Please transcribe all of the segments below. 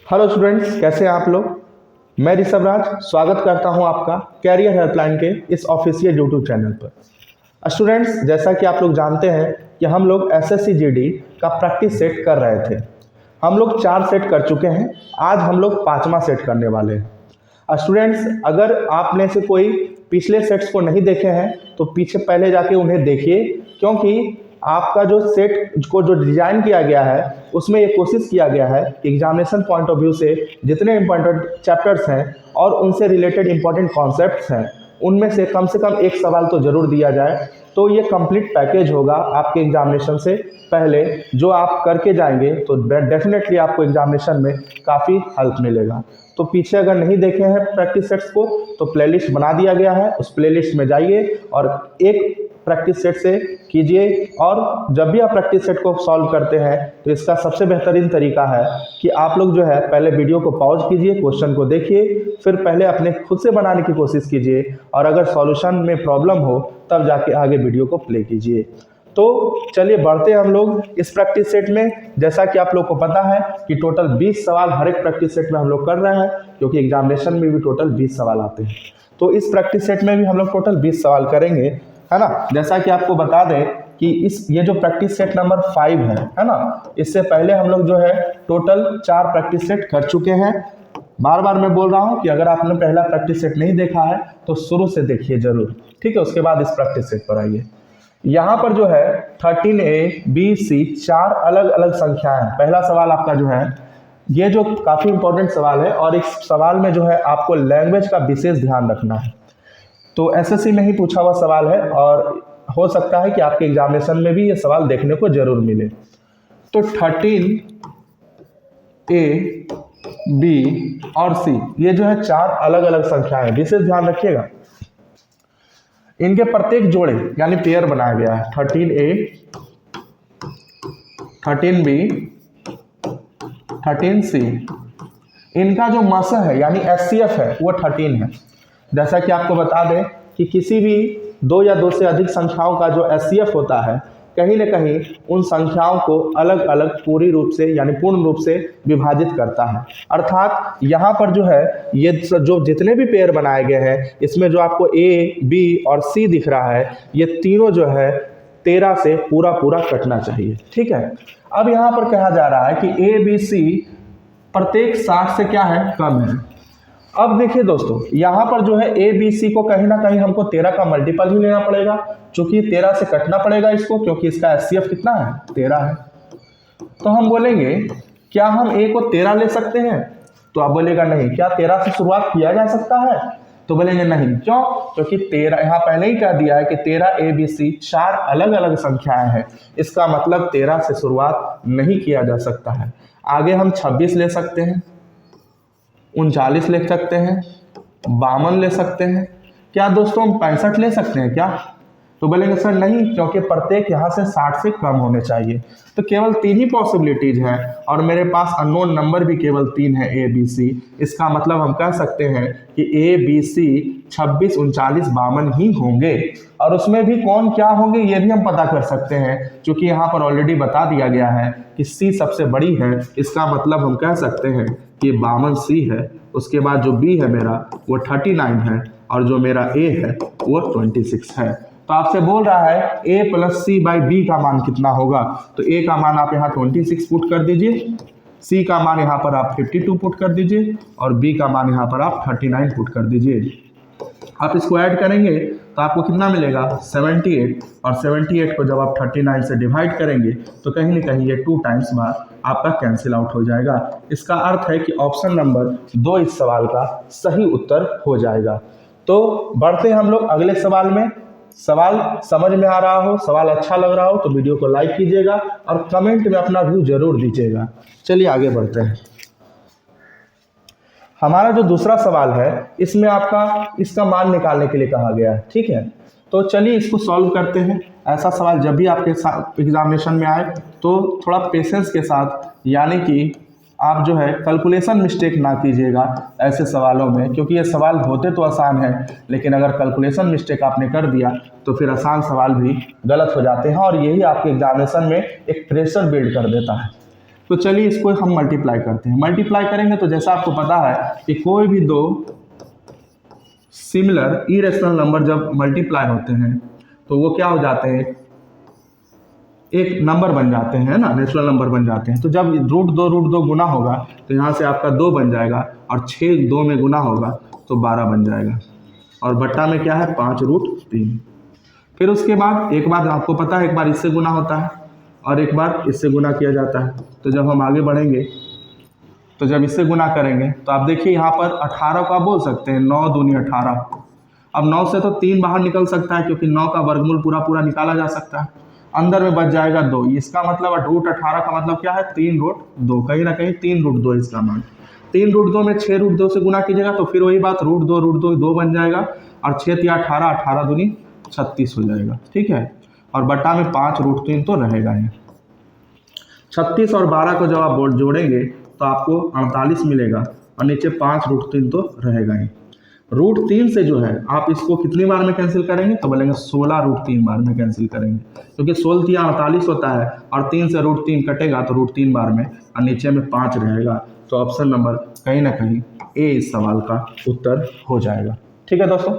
Hello students, कैसे हैं आप लोग। मैं ऋषभ राज स्वागत करता हूं आपका कैरियर हेल्पलाइन के इस ऑफिशियल यूट्यूब चैनल पर। स्टूडेंट्स, जैसा कि आप लोग जानते हैं कि हम लोग एसएससी जीडी का प्रैक्टिस सेट कर रहे थे। हम लोग 4 सेट कर चुके हैं। आज हम लोग 5वां सेट करने वाले हैं। स्टूडेंट्स, अगर आपने से कोई पिछले सेट्स को नहीं देखे हैं तो पीछे पहले जाके उन्हें देखिए, क्योंकि आपका जो सेट को जो डिज़ाइन किया गया है उसमें ये कोशिश किया गया है कि एग्जामिनेशन पॉइंट ऑफ व्यू से जितने इम्पोर्टेंट चैप्टर्स हैं और उनसे रिलेटेड इम्पोर्टेंट कॉन्सेप्ट्स हैं उनमें से कम एक सवाल तो ज़रूर दिया जाए। तो ये कंप्लीट पैकेज होगा आपके एग्जामिनेशन से पहले, जो आप करके जाएंगे तो डेफिनेटली आपको एग्जामिनेशन में काफ़ी हेल्प मिलेगा। तो पीछे अगर नहीं देखे हैं प्रैक्टिस सेट्स को तो प्लेलिस्ट बना दिया गया है, उस प्लेलिस्ट में जाइए और एक प्रैक्टिस सेट से कीजिए। और जब भी आप प्रैक्टिस सेट को सॉल्व करते हैं तो इसका सबसे बेहतरीन तरीका है कि आप लोग जो है पहले वीडियो को पॉज कीजिए, क्वेश्चन को देखिए, फिर पहले अपने खुद से बनाने की कोशिश कीजिए और अगर सॉल्यूशन में प्रॉब्लम हो तब जाके आगे वीडियो को प्ले कीजिए। तो चलिए बढ़ते हैं हम लोग इस प्रैक्टिस सेट में। जैसा कि आप लोग को पता है कि टोटल 20 सवाल हर एक प्रैक्टिस सेट में हम लोग कर रहे हैं, क्योंकि एग्जामिनेशन में भी टोटल 20 सवाल आते हैं। तो इस प्रैक्टिस सेट में भी हम लोग टोटल 20 सवाल करेंगे, है ना। जैसा कि आपको बता दें कि ये जो प्रैक्टिस सेट नंबर 5 है ना, इससे पहले हम लोग जो है टोटल 4 प्रैक्टिस सेट कर चुके हैं। बार बार मैं बोल रहा हूँ कि अगर आपने पहला प्रैक्टिस सेट नहीं देखा है तो शुरू से देखिए जरूर, ठीक है। उसके बाद इस प्रैक्टिस सेट पर आइए। यहाँ पर जो है 13A, B, C 4 अलग अलग संख्याएं हैं। पहला सवाल आपका जो है ये जो काफ़ी इंपॉर्टेंट सवाल है और इस सवाल में जो है आपको लैंग्वेज का विशेष ध्यान रखना है। तो एसएससी में ही पूछा हुआ सवाल है और हो सकता है कि आपके एग्जामिनेशन में भी ये सवाल देखने को जरूर मिले। तो 13A, B और C ये जो है 4 अलग अलग संख्याएं हैं, विशेष ध्यान रखिएगा। इनके प्रत्येक जोड़े यानी पेयर बनाया गया है। 13A, 13B, 13C। इनका जो मसा है यानी एचसीएफ है वो 13 है। जैसा कि आपको बता दें कि किसी भी 2 या 2 से अधिक संख्याओं का जो एचसीएफ होता है कहीं न कहीं उन संख्याओं को अलग अलग पूर्ण रूप से विभाजित करता है। अर्थात यहाँ पर जो है ये जो जितने भी पेयर बनाए गए हैं इसमें जो आपको ए, बी और सी दिख रहा है ये तीनों जो है 13 से पूरा कटना चाहिए, ठीक है। अब यहाँ पर कहा जा रहा है कि ए, बी, सी प्रत्येक 60 से क्या है, कम है। अब देखिए दोस्तों, यहाँ पर जो है ए, बी, सी को कहीं ना कहीं हमको 13 का मल्टीपल ही लेना पड़ेगा, क्योंकि 13 से कटना पड़ेगा इसको, क्योंकि इसका एचसीएफ कितना है, 13 है। तो हम बोलेंगे क्या हम ए को 13 ले सकते हैं, तो आप बोलेगा नहीं। क्या 13 से शुरुआत किया जा सकता है, तो बोलेंगे नहीं। क्यों? क्योंकि 13 यहाँ पहले ही कह दिया है कि 13 ए, बी, सी 4 अलग अलग संख्याएं हैं। इसका मतलब 13 से शुरुआत नहीं किया जा सकता है। आगे हम 26 ले सकते हैं, 39 ले सकते हैं, 52 ले सकते हैं। क्या दोस्तों हम 65 ले सकते हैं क्या, तो बोलेंगे सर नहीं, क्योंकि प्रत्येक यहाँ से 60 से कम होने चाहिए। तो केवल 3 ही पॉसिबिलिटीज हैं और मेरे पास अननोन नंबर भी केवल 3 है, ए, बी, सी। इसका मतलब हम कह सकते हैं कि ए, बी, सी 26, 39, 52 ही होंगे। और उसमें भी कौन क्या होंगे ये भी हम पता कर सकते हैं, क्योंकि यहाँ पर ऑलरेडी बता दिया गया है कि सी सबसे बड़ी है। इसका मतलब हम कह सकते हैं कि 52 सी है। उसके बाद जो बी है मेरा वो 39 है और जो मेरा ए है वो 26 है। तो आपसे बोल रहा है a plus C by B का मान कितना होगा, तो a का मान आप यहाँ 26 पुट कर दीजिए, c का मान यहाँ पर आप 52 पुट कर दीजिए और b का मान यहाँ पर आप 39 पुट कर दीजिए। आप इसको ऐड करेंगे तो आपको कितना मिलेगा, 78। और 78 को जब आप 39 से डिवाइड करेंगे तो कहीं ना कहीं ये 2 टाइम्स बाद आपका कैंसिल आउट हो जाएगा। इसका अर्थ है कि ऑप्शन नंबर 2 इस सवाल का सही उत्तर हो जाएगा। तो बढ़ते हैं हम लोग अगले सवाल में। सवाल समझ में आ रहा हो, सवाल अच्छा लग रहा हो तो वीडियो को लाइक कीजिएगा और कमेंट में अपना व्यू जरूर दीजिएगा। चलिए आगे बढ़ते हैं। हमारा जो दूसरा सवाल है इसमें इसका मान निकालने के लिए कहा गया है, ठीक है। तो चलिए इसको सॉल्व करते हैं। ऐसा सवाल जब भी आपके एग्जामिनेशन में आए तो थोड़ा पेशेंस के साथ, यानी कि आप जो है कैलकुलेशन मिस्टेक ना कीजिएगा ऐसे सवालों में, क्योंकि ये सवाल होते तो आसान है लेकिन अगर कैलकुलेशन मिस्टेक आपने कर दिया तो फिर आसान सवाल भी गलत हो जाते हैं और यही आपके एग्जामिनेशन में एक प्रेशर बिल्ड कर देता है। तो चलिए इसको हम मल्टीप्लाई करते हैं। मल्टीप्लाई करेंगे तो जैसा आपको पता है कि कोई भी दो सिमिलर इरेशनल नंबर जब मल्टीप्लाई होते हैं तो वो क्या हो जाते हैं, एक नंबर बन जाते हैं ना, नेचुरल नंबर बन जाते हैं। तो जब रूट दो गुना होगा तो यहाँ से आपका 2 बन जाएगा और 6 2 में गुना होगा तो 12 बन जाएगा और बट्टा में क्या है 5√3। फिर उसके बाद एक बार आपको पता है, एक बार इससे गुना होता है और एक बार इससे गुना किया जाता है। तो जब हम आगे बढ़ेंगे तो जब इससे गुना करेंगे तो आप देखिए यहाँ पर 18 को आप बोल सकते हैं 9 दूनी 18। अब 9 से तो 3 बाहर निकल सकता है क्योंकि 9 का वर्गमूल पूरा निकाला जा सकता है, अंदर में बच जाएगा 2। इसका मतलब √18 का मतलब क्या है 3√2, कहीं ना कहीं 3√2 इसका मान। 3√2 में 6√2 से गुना कीजिएगा तो फिर वही बात √2 2 बन जाएगा और 6 × 18 18 दूनी 36 हो जाएगा, ठीक है। और बट्टा में 5√3 तो रहेगा ही। 36 और 12 को जब आप जोड़ेंगे तो आपको 48 मिलेगा और नीचे 5√3 तो रहेगा ही। √3 से जो है आप इसको कितनी बार में कैंसिल करेंगे तो बोलेंगे 16√3 बार में कैंसिल करेंगे, क्योंकि 16 × 48 होता है और 3 से √3 कटेगा तो √3 बार में और नीचे में 5 रहेगा। तो ऑप्शन नंबर कहीं ना कहीं ए इस सवाल का उत्तर हो जाएगा, ठीक है दोस्तों।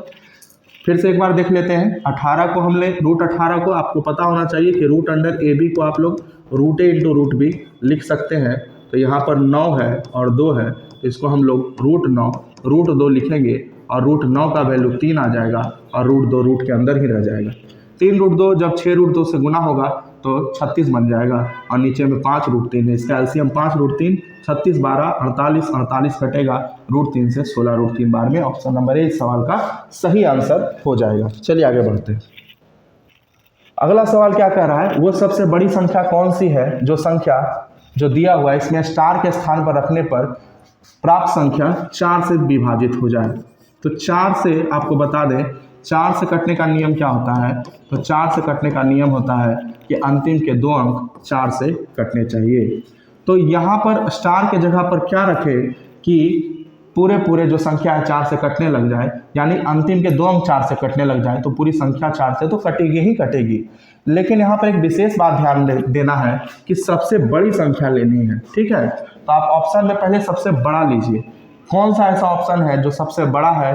फिर से एक बार देख लेते हैं। 18 को हमने √18 को आपको पता होना चाहिए कि √√AB को आप लोग √A × √B लिख सकते हैं। तो यहाँ पर 9 है और 2 है तो इसको हम लोग √9 √2 लिखेंगे और √9 का वैल्यू 3 आ जाएगा और √2 रूट के अंदर ही रह जाएगा। 3√2 जब 6√2 से गुना होगा तो 36 बन जाएगा और नीचे में 5√3 है। इसका एलसीएम 5√3, 36 12 48 48 कटेगा √3 से 16√3 बार में। ऑप्शन नंबर ए इस सवाल का सही आंसर हो जाएगा। चलिए आगे बढ़ते हैं। अगला सवाल क्या कह रहा है, वो सबसे बड़ी संख्या कौन सी है जो संख्या जो दिया हुआ है इसमें स्टार के स्थान पर रखने पर प्राप्त संख्या 4 से विभाजित हो जाए। तो 4 से आपको बता दें 4 से कटने का नियम क्या होता है। तो 4 से कटने का नियम होता है कि अंतिम के 2 अंक 4 से कटने चाहिए। तो यहाँ पर स्टार के जगह पर क्या रखें कि पूरे जो संख्या है 4 से कटने लग जाए, यानी अंतिम के 2 अंक 4 से कटने लग जाए तो पूरी संख्या 4 से तो कटेगी ही कटेगी। लेकिन यहाँ पर एक विशेष बात ध्यान देना है कि सबसे बड़ी संख्या लेनी है, ठीक है। तो आप ऑप्शन में पहले सबसे बड़ा लीजिए। कौन सा ऐसा ऑप्शन है जो सबसे बड़ा है,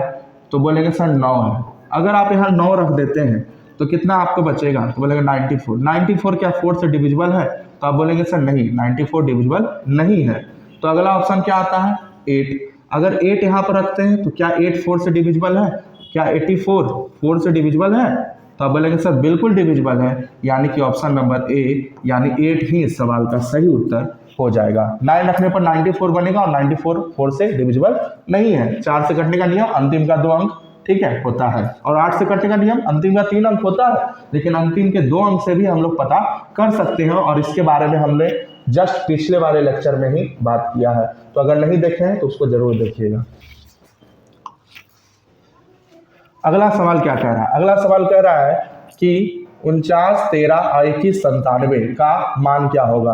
तो बोलेंगे सर 9 है। अगर आप यहाँ 9 रख देते हैं तो कितना आपको बचेगा, तो बोलेंगे 94। 94 क्या 4 से डिविजिबल है, तो आप बोलेंगे सर नहीं 94 डिविजिबल नहीं है। तो अगला ऑप्शन क्या आता है 8। अगर 8 यहाँ पर रखते हैं तो क्या 8 4 से डिविजिबल है, क्या 84 4 से डिविजिबल है, तो आप बोलेंगे सर बिल्कुल डिविजिबल है, यानी कि ऑप्शन नंबर ए यानी 8 ही इस सवाल का सही उत्तर हो जाएगा। 9 रखने पर 94 बनेगा और 94 4 से डिविजिबल नहीं है। 4 से कटने का नियम अंतिम का 2 अंक, ठीक है, होता है और 8 से कटने का नियम अंतिम का 3 अंक होता है, लेकिन अंतिम के 2 अंक से भी हम लोग पता कर सकते हैं और इसके बारे में हमने जस्ट पिछले वाले लेक्चर में ही बात किया है। तो अगर नहीं देखे हैं तो उसको जरूर देखिएगा। अगला सवाल क्या कह रहा है, अगला सवाल कह रहा है कि 49 13 और 21 97 का मान क्या होगा।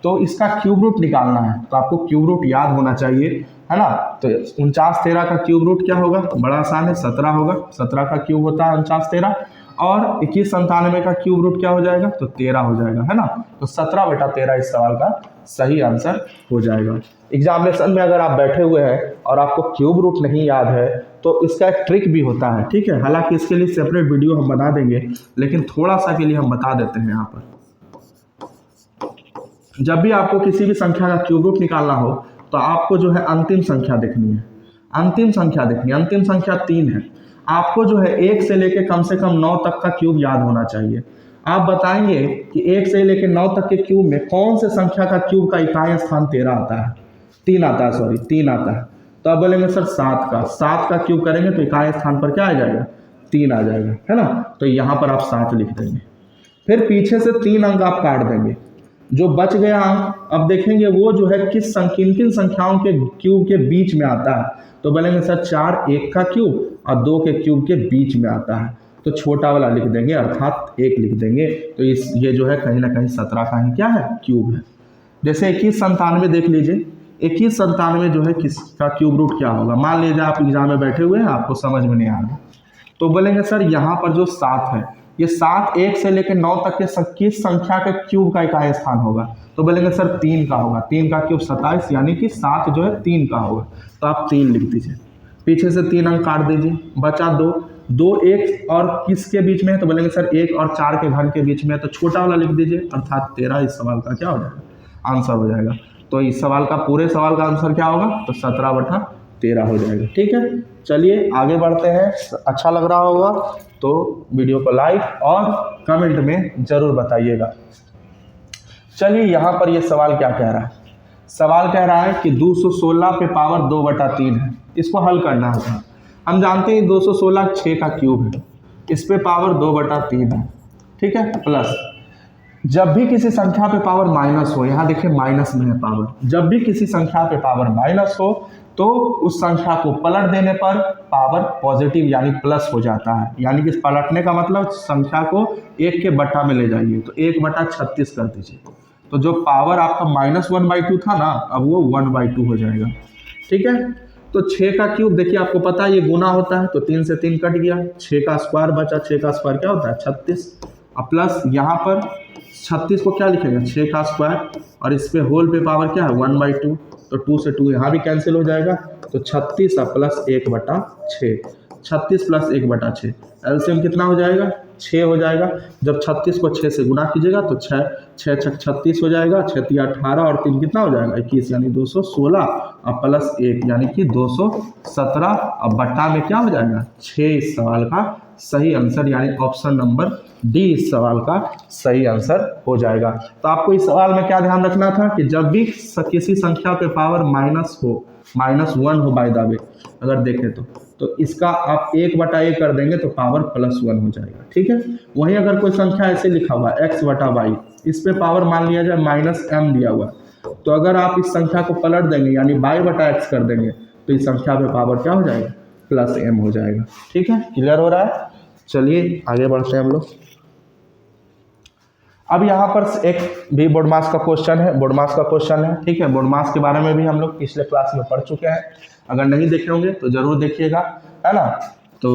तो इसका क्यूब रूट निकालना है, तो आपको क्यूब रूट याद होना चाहिए, है ना। तो 49 13 का क्यूब रूट क्या होगा, बड़ा आसान है 17 होगा। 17 का क्यूब होता है 49 13 और 21 97 का क्यूब रूट क्या हो जाएगा, तो 13 हो जाएगा, है ना। तो 17/13 इस सवाल का सही आंसर हो जाएगा। एग्जामिनेशन में अगर आप बैठे हुए हैं और आपको क्यूब रूट नहीं याद है तो इसका एक ट्रिक भी होता है, ठीक है। हालांकि इसके लिए सेपरेट वीडियो हम बना देंगे, लेकिन थोड़ा सा के लिए हम बता देते हैं। यहाँ पर जब भी आपको किसी भी संख्या का क्यूब रूट निकालना हो तो आपको जो है अंतिम संख्या देखनी है, अंतिम संख्या देखनी है। अंतिम संख्या 3 है। आपको जो है 1 से लेके कम से कम 9 तक का क्यूब याद होना चाहिए। आप बताएंगे कि 1 से लेके 9 तक के क्यूब में कौन से संख्या का क्यूब का इकाई स्थान 13 आता है, 3 आता है, सॉरी 3 आता है। तो आप बोलेंगे सर 7 का क्यूब करेंगे तो इकाई स्थान पर क्या आ जाएगा, 3 आ जाएगा, है ना। तो यहाँ पर आप 7 लिख देंगे। फिर पीछे से 3 अंक आप काट देंगे। जो बच गया अंक अब देखेंगे वो जो है किन किन संख्याओं के क्यूब के बीच में आता है। तो बोलेंगे सर 4 1 का क्यूब और 2 के क्यूब के बीच में आता है, तो छोटा वाला लिख देंगे अर्थात 1 लिख देंगे। तो ये जो है कहीं ना कहीं 17 का ही क्या है, क्यूब है। जैसे 21 97 देख लीजिए। 21 97 जो है किसका क्यूब रूट क्या होगा। मान लीजिए आप एग्जाम में बैठे हुए हैं, आपको समझ में नहीं आ रहा, तो बोलेंगे सर यहाँ पर जो 7 है ये 7 1 से लेकर 9 तक के किस संख्या के क्यूब का इकाई स्थान होगा? तो बोलेंगे सर 3 का होगा। 3 का क्यूब 27, यानी कि 7 जो है 3 का होगा। तो आप 3 लिख दीजिए, पीछे से 3 अंक काट दीजिए, बचा 2। 2 1 और किसके बीच में है? तो बोलेंगे सर 1 और 4 के घन के बीच में है, तो छोटा वाला लिख दीजिए, अर्थात 13 इस सवाल का क्या हो जाएगा? आंसर हो जाएगा। तो इस सवाल का, पूरे सवाल का आंसर क्या होगा? तो 17/13 हो जाएगा। ठीक है, चलिए आगे बढ़ते हैं। अच्छा लग रहा होगा तो वीडियो को लाइक और कमेंट में ज़रूर बताइएगा। चलिए यहाँ पर ये सवाल क्या कह रहा है? सवाल कह रहा है कि 216 पे पावर 2/3 है, इसको हल करना होगा। हम जानते हैं 216 6 का क्यूब है, इस पे पावर 2/3 है। ठीक है, प्लस जब भी किसी संख्या पे पावर माइनस हो, यहाँ देखिए माइनस में है पावर, जब भी किसी संख्या पे पावर माइनस हो तो उस संख्या को पलट देने पर पावर पॉजिटिव यानी प्लस हो जाता है। यानी कि पलटने का मतलब संख्या को 1 के बटा में ले जाइए, तो 1/36 कर दीजिए। तो जो पावर आपका -1/2 था ना, अब वो 1/2 हो जाएगा। ठीक है, तो 6 का क्यूब देखिए, आपको पता है ये गुना होता है, तो 3 से 3 कट गया, 6 का स्क्वायर बचा। 6 का स्क्वायर क्या होता है? 36। और प्लस यहाँ पर 36 को क्या लिखेंगे? 6 का स्क्वायर, और इस पे होल पे पावर क्या है? 1/2। तो 2 से 2 यहाँ भी कैंसिल हो जाएगा, तो 36 प्लस 1/6। 36 प्लस 1/6 एलसीएम कितना हो जाएगा? 6 हो जाएगा। जब 36 को 6 से गुना कीजिएगा तो 6 6 36 हो जाएगा, 6 3 18 और 3 कितना हो जाएगा? 21, यानी 216 और प्लस 1 यानी कि 217। अब बट्टा में क्या हो जाएगा? 6 इस सवाल का सही आंसर, यानी ऑप्शन नंबर डी इस सवाल का सही आंसर हो जाएगा। तो आपको इस सवाल में क्या ध्यान रखना था कि जब भी किसी संख्या पे पावर माइनस हो, -1 हो बाय द वे, अगर देखें तो इसका आप 1/a कर देंगे तो पावर +1 हो जाएगा। ठीक है, वहीं अगर कोई संख्या ऐसे लिखा हुआ है x/y, इस पे पावर मान लिया जाए -m दिया हुआ, तो अगर आप इस संख्या को पलट देंगे यानी y/x कर देंगे तो इस संख्या पे पावर क्या हो जाएगा? +m हो जाएगा। ठीक है, क्लियर हो रहा है? चलिए आगे बढ़ते हैं हम लोग। अब यहाँ पर एक भी बोर्ड मास का क्वेश्चन है, बोर्ड मास का क्वेश्चन है। ठीक है, बोर्ड मास के बारे में भी हम लोग पिछले क्लास में पढ़ चुके हैं, अगर नहीं देखे होंगे तो जरूर देखिएगा, है ना। तो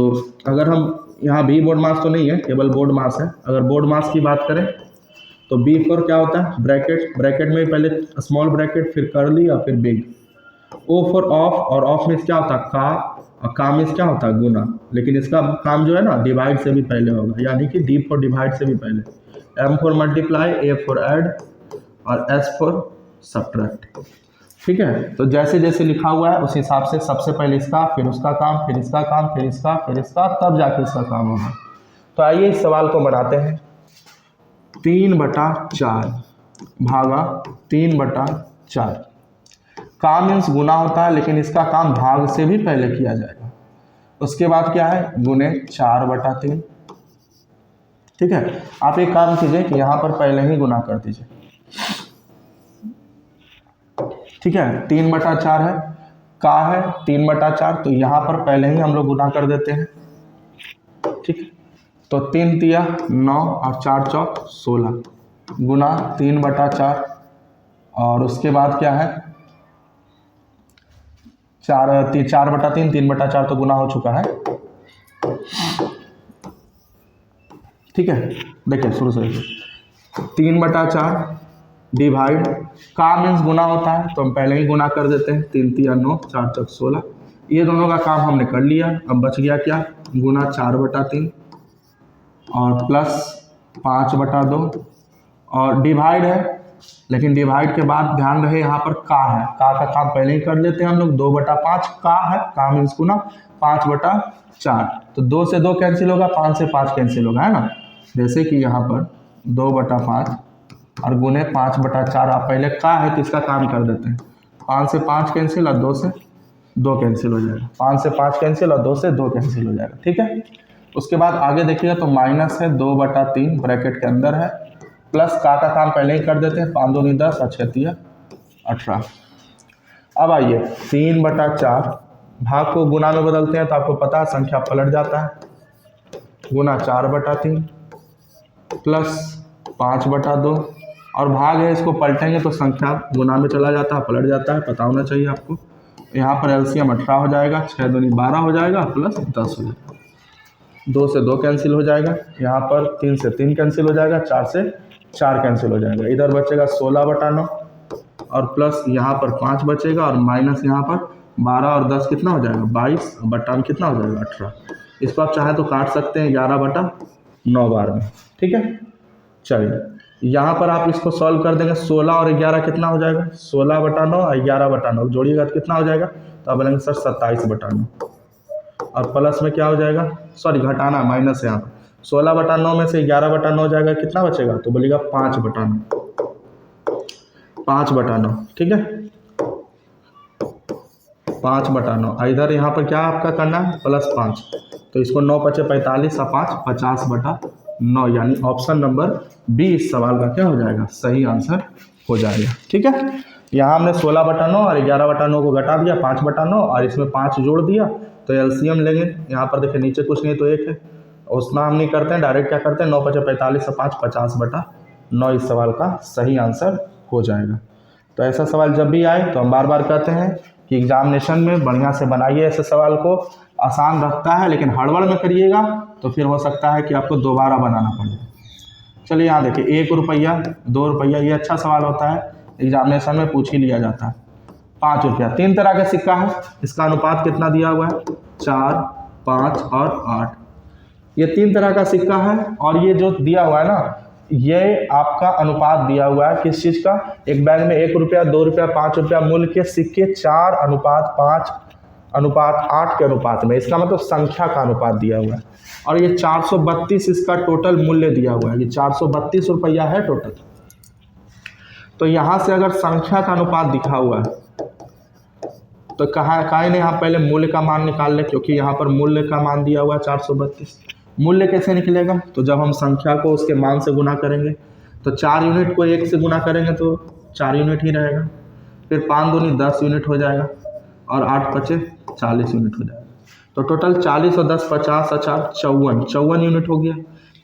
अगर हम यहाँ भी बोर्ड मास तो नहीं है, केवल बोर्ड मास है। अगर बोर्ड मास की बात करें तो बी फॉर क्या होता है? ब्रैकेट, ब्रैकेट में पहले स्मॉल ब्रैकेट, फिर कर्ली और फिर बिग। ओ फॉर ऑफ, और ऑफ में क्या होता है? का, और का में क्या होता है? गुना। लेकिन इसका काम जो है ना डिवाइड से भी पहले होगा, यानी कि डी फॉर डिवाइड से भी पहले। M for multiply, A for add और एस फॉर सब्ट्रैक्ट। ठीक है, तो जैसे जैसे लिखा हुआ है उस हिसाब से सबसे पहले इसका, फिर उसका काम, फिर इसका काम, फिर इसका, फिर इसका, तब जाके इसका काम होगा। तो आइए इस सवाल को बनाते हैं। 3/4 भागा 3/4। काम मीन्स गुना होता है, लेकिन इसका काम भाग से भी पहले किया जाएगा। उसके बाद क्या है? गुने 4/3। ठीक है, आप एक काम कीजिए कि यहाँ पर पहले ही गुना कर दीजिए। ठीक है, 3/4 है, का है 3/4, तो यहाँ पर पहले ही हम लोग गुना कर देते हैं। ठीक है, तो 3 तिया 9 और 4 चौक 16 गुना 3/4, और उसके बाद क्या है? 4/3, 3/4 तो गुना हो चुका है। ठीक है, देखिए शुरू से 3/4 डिवाइड, का मीन्स गुना होता है तो हम पहले ही गुना कर देते हैं। 3 तिया 9, 4 चौक 16, ये दोनों का काम हमने कर लिया। अब बच गया क्या? गुना 4/3 और प्लस 5/2, और डिवाइड है, लेकिन डिवाइड के बाद ध्यान रहे यहाँ पर का है, का काम पहले ही कर लेते हैं हम लोग। 2/5 का है, का मीन्स गुना 5/4, तो 2 से 2 कैंसिल होगा, 5 से 5 कैंसिल होगा, है ना। जैसे कि यहाँ पर 2/5 और गुने 5/4, आप पहले का है तो इसका काम कर देते हैं। 5 से 5 कैंसिल और 2 से 2 कैंसिल हो जाएगा। 5 से 5 कैंसिल और 2 से 2 कैंसिल हो जाएगा। ठीक है, उसके बाद आगे देखिएगा तो माइनस है 2/3 ब्रैकेट के अंदर है, प्लस का काम पहले ही कर देते हैं। 5 दूनी 10 और 6 तिया 18। अब आइए 3/4 भाग को गुना में बदलते हैं, तो आपको पता है संख्या पलट जाता है। गुना 4/3 प्लस 5/2, और भाग है, इसको पलटेंगे तो संख्या गुना में चला जाता है, पलट जाता है, पता होना चाहिए आपको। यहाँ पर एलसीएम 18 हो जाएगा, 6 दूनी 12 हो जाएगा, प्लस 10 हो जाएगा। 2 से 2 कैंसिल हो जाएगा, यहाँ पर 3 से 3 कैंसिल हो जाएगा, 4 से 4 कैंसिल हो जाएगा। इधर बचेगा 16/9 और प्लस यहाँ पर 5 बचेगा और माइनस यहाँ पर 12 और 10 कितना हो जाएगा 22/9 कितना हो जाएगा 18। इसको आप चाहें तो काट सकते हैं 11/9 बार में, ठीक है। चलिए यहाँ पर आप इसको सॉल्व कर देंगे, 16 और 11 कितना हो जाएगा 16/9 और 11/9 जोड़िएगा तो कितना हो जाएगा, तो आप बोलेंगे सर 27/9 और प्लस में क्या हो जाएगा, सॉरी घटाना माइनस यहाँ पर 16/9 में से 11/9 हो जाएगा, कितना बचेगा, तो बोलिएगा 5/9, ठीक है 5/9। इधर यहाँ पर क्या आपका करना है +5, तो इसको 9 × 5 = 45 और 5 50/9, यानी ऑप्शन नंबर बी इस सवाल का क्या हो जाएगा, सही आंसर हो जाएगा, ठीक है। यहाँ हमने 16/9 और 11/9 को घटा दिया 5/9 और इसमें 5 जोड़ दिया, तो एलसीएम लेंगे। यहाँ पर देखिए नीचे कुछ नहीं तो 1 है, उतना हम नहीं करते हैं, डायरेक्ट क्या करते हैं 9 × 5 = 45 और 5 50/9 इस सवाल का सही आंसर हो जाएगा। तो ऐसा सवाल जब भी आए तो हम बार बार कहते हैं कि एग्जामिनेशन में बढ़िया से बनाइए ऐसे सवाल को, आसान रखता है, लेकिन हड़बड़ में करिएगा तो फिर हो सकता है कि आपको दोबारा बनाना पड़े। चलिए यहाँ देखिए 1 रुपया 2 रुपया, ये अच्छा सवाल होता है, एग्जामिनेशन में पूछ ही लिया जाता है। 5 रुपया, 3 तरह का सिक्का है, इसका अनुपात कितना दिया हुआ है 4, 5 और 8। ये 3 तरह का सिक्का है और ये जो दिया हुआ है ना, ये आपका अनुपात दिया हुआ है किस चीज़ का, एक बैग में 1 रुपया 2 रुपया 5 रुपया मूल्य के सिक्के 4:5:8 के अनुपात में, इसका मतलब संख्या का अनुपात दिया हुआ है। और ये 432 इसका टोटल मूल्य दिया हुआ है, ये 432 रुपया है टोटल। तो यहाँ से अगर संख्या का अनुपात दिखा हुआ है तो काहे नहीं आप पहले मूल्य का मान निकाल लें, क्योंकि यहाँ पर मूल्य का मान दिया हुआ है 432। मूल्य कैसे निकलेगा, तो जब हम संख्या को उसके मान से गुना करेंगे, तो 4 यूनिट को 1 से गुना करेंगे तो 4 यूनिट ही रहेगा, फिर 5 दूनी 10 यूनिट हो जाएगा और 8 × 5 = 40 यूनिट हो जाएगा। तो टोटल 40 और 10 50 और 4 54 यूनिट हो गया।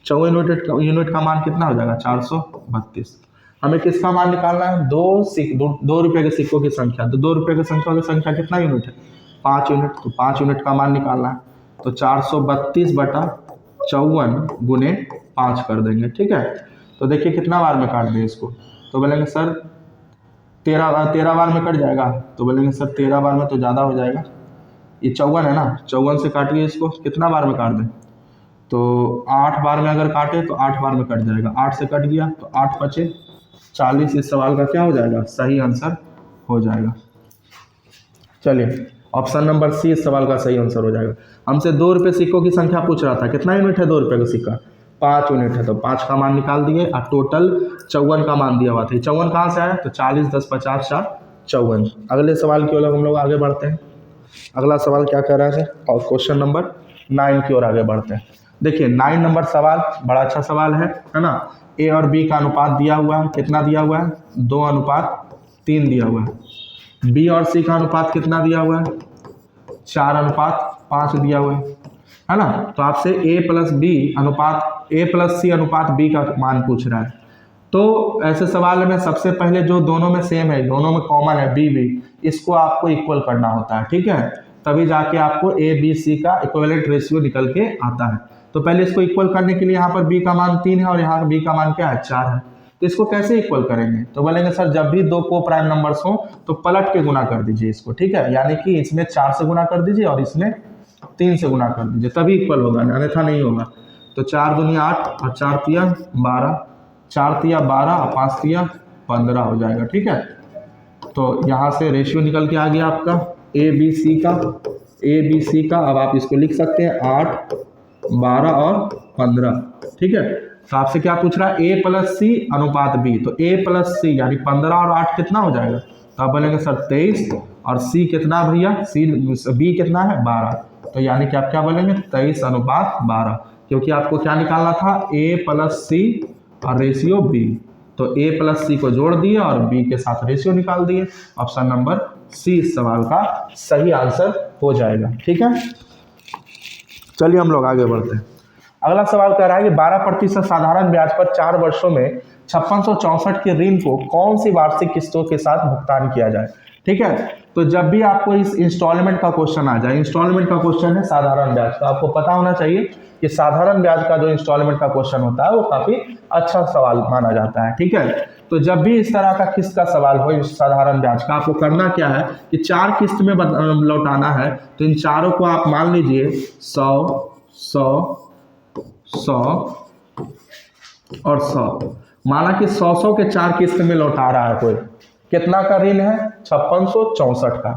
54 यूनिट का मान कितना हो जाएगा 432। हमें किसका मान निकालना है, 2 रुपये के सिक्कों की संख्या, तो 2 रुपये की संख्या कितना यूनिट है 5 यूनिट, तो 5 यूनिट का मान निकालना है, तो 432/54 गुने 5 कर देंगे, ठीक है। तो देखिए कितना बार में काट दें इसको, तो बोलेंगे सर 13 बार में कट जाएगा, तो बोलेंगे सर 13 बार में तो ज़्यादा हो जाएगा, ये 54 है ना, 54 से काटिए इसको, कितना बार में काट दें, तो 8 बार में अगर काटे तो 8 बार में कट जाएगा, 8 से कट गया तो 8 × 5 = 40 इस सवाल का क्या हो जाएगा, सही आंसर हो जाएगा। चलिए ऑप्शन नंबर सी इस सवाल का सही आंसर हो जाएगा। हमसे 2 रुपये सिक्कों की संख्या पूछ रहा था, कितना यूनिट है 2 रुपये का सिक्का, 5 यूनिट है, तो 5 का मान निकाल दिए और टोटल 54 का मान दिया हुआ था। 54 कहाँ से आया, तो 40 10 50 4 54। अगले सवाल की ओर हम लोग आगे बढ़ते हैं। अगला सवाल क्या कह रहा है और क्वेश्चन नंबर 9 की ओर आगे बढ़ते हैं। देखिए 9 नंबर सवाल बड़ा अच्छा सवाल है ना। ए और बी का अनुपात दिया हुआ है, कितना दिया हुआ है 2:3 दिया हुआ है। बी और सी का अनुपात कितना दिया हुआ है 4:5 दिया हुआ है ना। तो आपसे ए प्लस सी अनुपात बी का मान पूछ रहा है। तो ऐसे सवाल में सबसे पहले जो दोनों में सेम है, दोनों में कॉमन है बी बी, इसको आपको इक्वल करना होता है, ठीक है, तभी जाके आपको ए बी सी का इक्विवेलेंट रेशियो निकल के आता है। तो पहले इसको इक्वल करने के लिए यहाँ पर बी का मान 3 है और यहाँ बी का मान क्या है 4 है। तो इसको कैसे इक्वल करेंगे, तो बोलेंगे सर जब भी 2 को प्राइम नंबर्स हो तो पलट के गुना कर दीजिए इसको, ठीक है, यानी कि इसमें 4 से गुना कर दीजिए और इसमें 3 से गुना कर दीजिए, तभी इक्वल होगा, अन्यथा नहीं होगा। तो 4 दूनी 8 और 4 तिया 12, 4 तिया 12 और 5 तिया 15 हो जाएगा, ठीक है। तो यहाँ से रेशियो निकल के आ गया आपका ए बी सी का। अब आप इसको लिख सकते हैं 8 12 और 15, ठीक है। तो आपसे क्या पूछ रहा है ए प्लस सी अनुपात बी, तो ए प्लस सी यानी 15 और 8 कितना हो जाएगा, तो आप बोलेंगे सर 23 और सी कितना भैया बी कितना है 12, तो यानी कि आप क्या बोलेंगे 23:12, क्योंकि आपको क्या निकालना था ए प्लस सी और रेशियो बी। तो ए प्लस सी को जोड़ दिए और बी के साथ रेशियो निकाल दिए। ऑप्शन नंबर सी इस सवाल का सही आंसर हो जाएगा, ठीक है। चलिए हम लोग आगे बढ़ते हैं। अगला सवाल कह रहा है कि 12% साधारण ब्याज पर 4 वर्षों में 5664 के ऋण को कौन सी वार्षिक किस्तों के साथ भुगतान किया जाए, ठीक है। तो जब भी आपको इस इंस्टॉलमेंट का क्वेश्चन आ जाए, इंस्टॉलमेंट का क्वेश्चन है साधारण ब्याज, तो आपको पता होना चाहिए कि साधारण ब्याज का जो इंस्टॉलमेंट का क्वेश्चन होता है वो काफी अच्छा सवाल माना जाता है। ठीक है, तो जब भी इस तरह का किस्त का सवाल हो साधारण ब्याज का, आपको करना क्या है कि 4 किस्त में लौटाना है। तो इन चारों को आप मान लीजिए 100, 100, 100 और 100, माना कि 100 के 4 किस्त में लौटा रहा है कोई। कितना का ऋण है? 5664 का।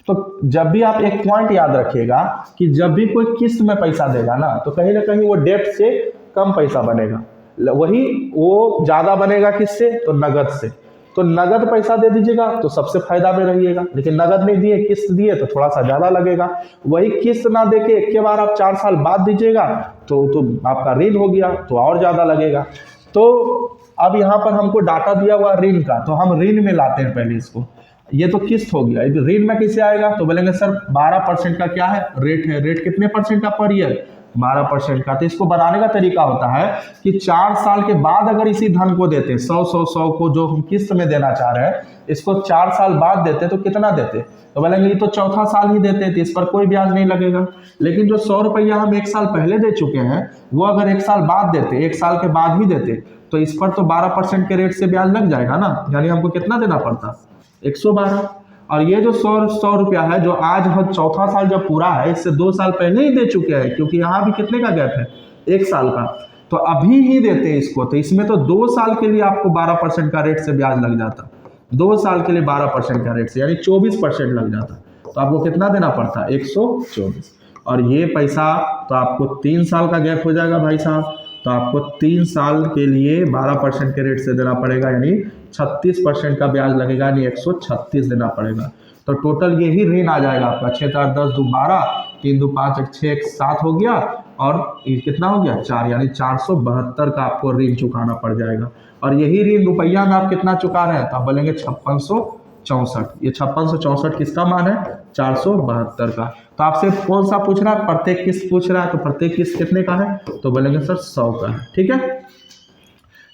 तो जब भी आप एक पॉइंट याद रखिएगा कि जब भी कोई किस्त में पैसा देगा ना, तो कहीं ना कहीं वो डेट से कम पैसा बनेगा, वही वो ज्यादा बनेगा किससे? तो नगद से। तो नगद पैसा दे दीजिएगा तो सबसे फायदा में रहिएगा, लेकिन नगद नहीं दिए, किस्त दिए तो थोड़ा सा ज्यादा लगेगा। वही किस्त ना देके एक के बार आप 4 साल बाद दीजिएगा तो आपका ऋण हो गया तो और ज्यादा लगेगा। तो अब यहाँ पर हमको डाटा दिया हुआ ऋण का, तो हम ऋण में लाते हैं पहले इसको। ये तो किस्त हो गया, ऋण में कैसे आएगा? तो बोलेंगे सर 12% का क्या है? रेट है। रेट कितने परसेंट का पर ईयर? 12% का। तो इसको बनाने का तरीका होता है कि 4 साल के बाद अगर इसी धन को देते, 100 को जो हम किस्त में देना चाह रहे हैं, इसको 4 साल बाद देते तो कितना देते? तो बोलेंगे ये तो चौथा साल ही देते थे, इस पर कोई ब्याज नहीं लगेगा। लेकिन जो 100 रुपया हम 1 साल पहले दे चुके हैं, वो अगर 1 साल बाद देते, 1 साल के बाद ही देते, तो इस पर तो 12% के रेट से ब्याज लग जाएगा ना। यानी हमको कितना देना पड़ता? 112। और ये जो 100 रुपया है, जो आज हम चौथा साल जब पूरा है, इससे 2 साल पहले ही दे चुके हैं, क्योंकि यहाँ भी कितने का गैप है? 1 साल का। तो अभी ही देते हैं इसको, तो इसमें तो 2 साल के लिए आपको 12% का रेट से ब्याज लग जाता। 2 साल के लिए 12% का रेट से, यानी 24% लग जाता। तो आपको कितना देना पड़ता? 124। और ये पैसा तो आपको 3 साल का गैप हो जाएगा भाई साहब, तो आपको 3 साल के लिए 12% के रेट से देना पड़ेगा, यानी 36% का ब्याज लगेगा, यानी 136 देना पड़ेगा। तो टोटल ये ही ऋण आ जाएगा आपका 6 4 10 2 12, 3 2 5 1 6 1 7 हो गया, और ये कितना हो गया? 4, यानी 472 का आपको ऋण चुकाना पड़ जाएगा। और यही ऋण रुपया में आप कितना चुका रहे हैं? तो आप बोलेंगे 5664। ये 5664 किसका मान है? 472 का। तो आपसे कौन सा पूछ रहा है? प्रत्येक किस्त पूछ रहा है। तो प्रत्येक किस्त कितने का है? तो बोलेंगे सर 100 का है। ठीक है,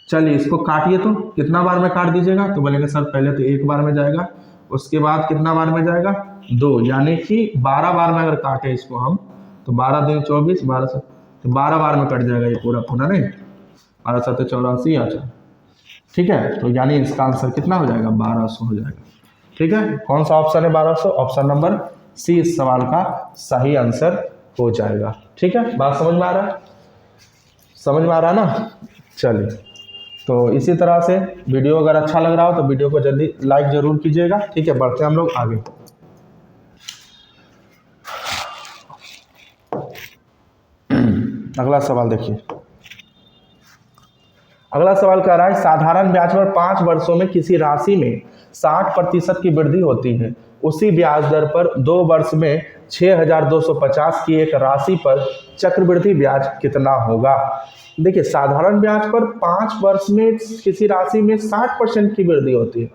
चलिए इसको काटिए। तो कितना बार में काट दीजिएगा? तो बोलेंगे सर पहले तो 1 बार में जाएगा, उसके बाद कितना बार में जाएगा? 2, यानी कि 12 बार में अगर काटे इसको हम, तो 12 दूनी 24, 12 से तो 12 बार में कट जाएगा ये पूरा पूरा, नहीं 12 7 84 आ जाए। ठीक है, तो यानी इसका आंसर कितना हो जाएगा? 1200 हो जाएगा। ठीक है, कौन सा ऑप्शन है 1200? ऑप्शन नंबर सी इस सवाल का सही आंसर हो जाएगा। ठीक है, बात समझ में आ रहा है? समझ में आ रहा है ना? चलिए, तो इसी तरह से वीडियो अगर अच्छा लग रहा हो तो वीडियो को जल्दी लाइक जरूर कीजिएगा। ठीक है, बढ़ते हैं हम लोग आगे। अगला सवाल देखिए। अगला सवाल कह रहा है साधारण ब्याज पर 5 वर्षों में किसी राशि में 60% की वृद्धि होती है, उसी ब्याज दर पर 2 वर्ष में 6250 की एक राशि पर चक्रवृद्धि ब्याज कितना होगा? देखिए, साधारण ब्याज पर 5 वर्ष में किसी राशि में 60% की वृद्धि होती है।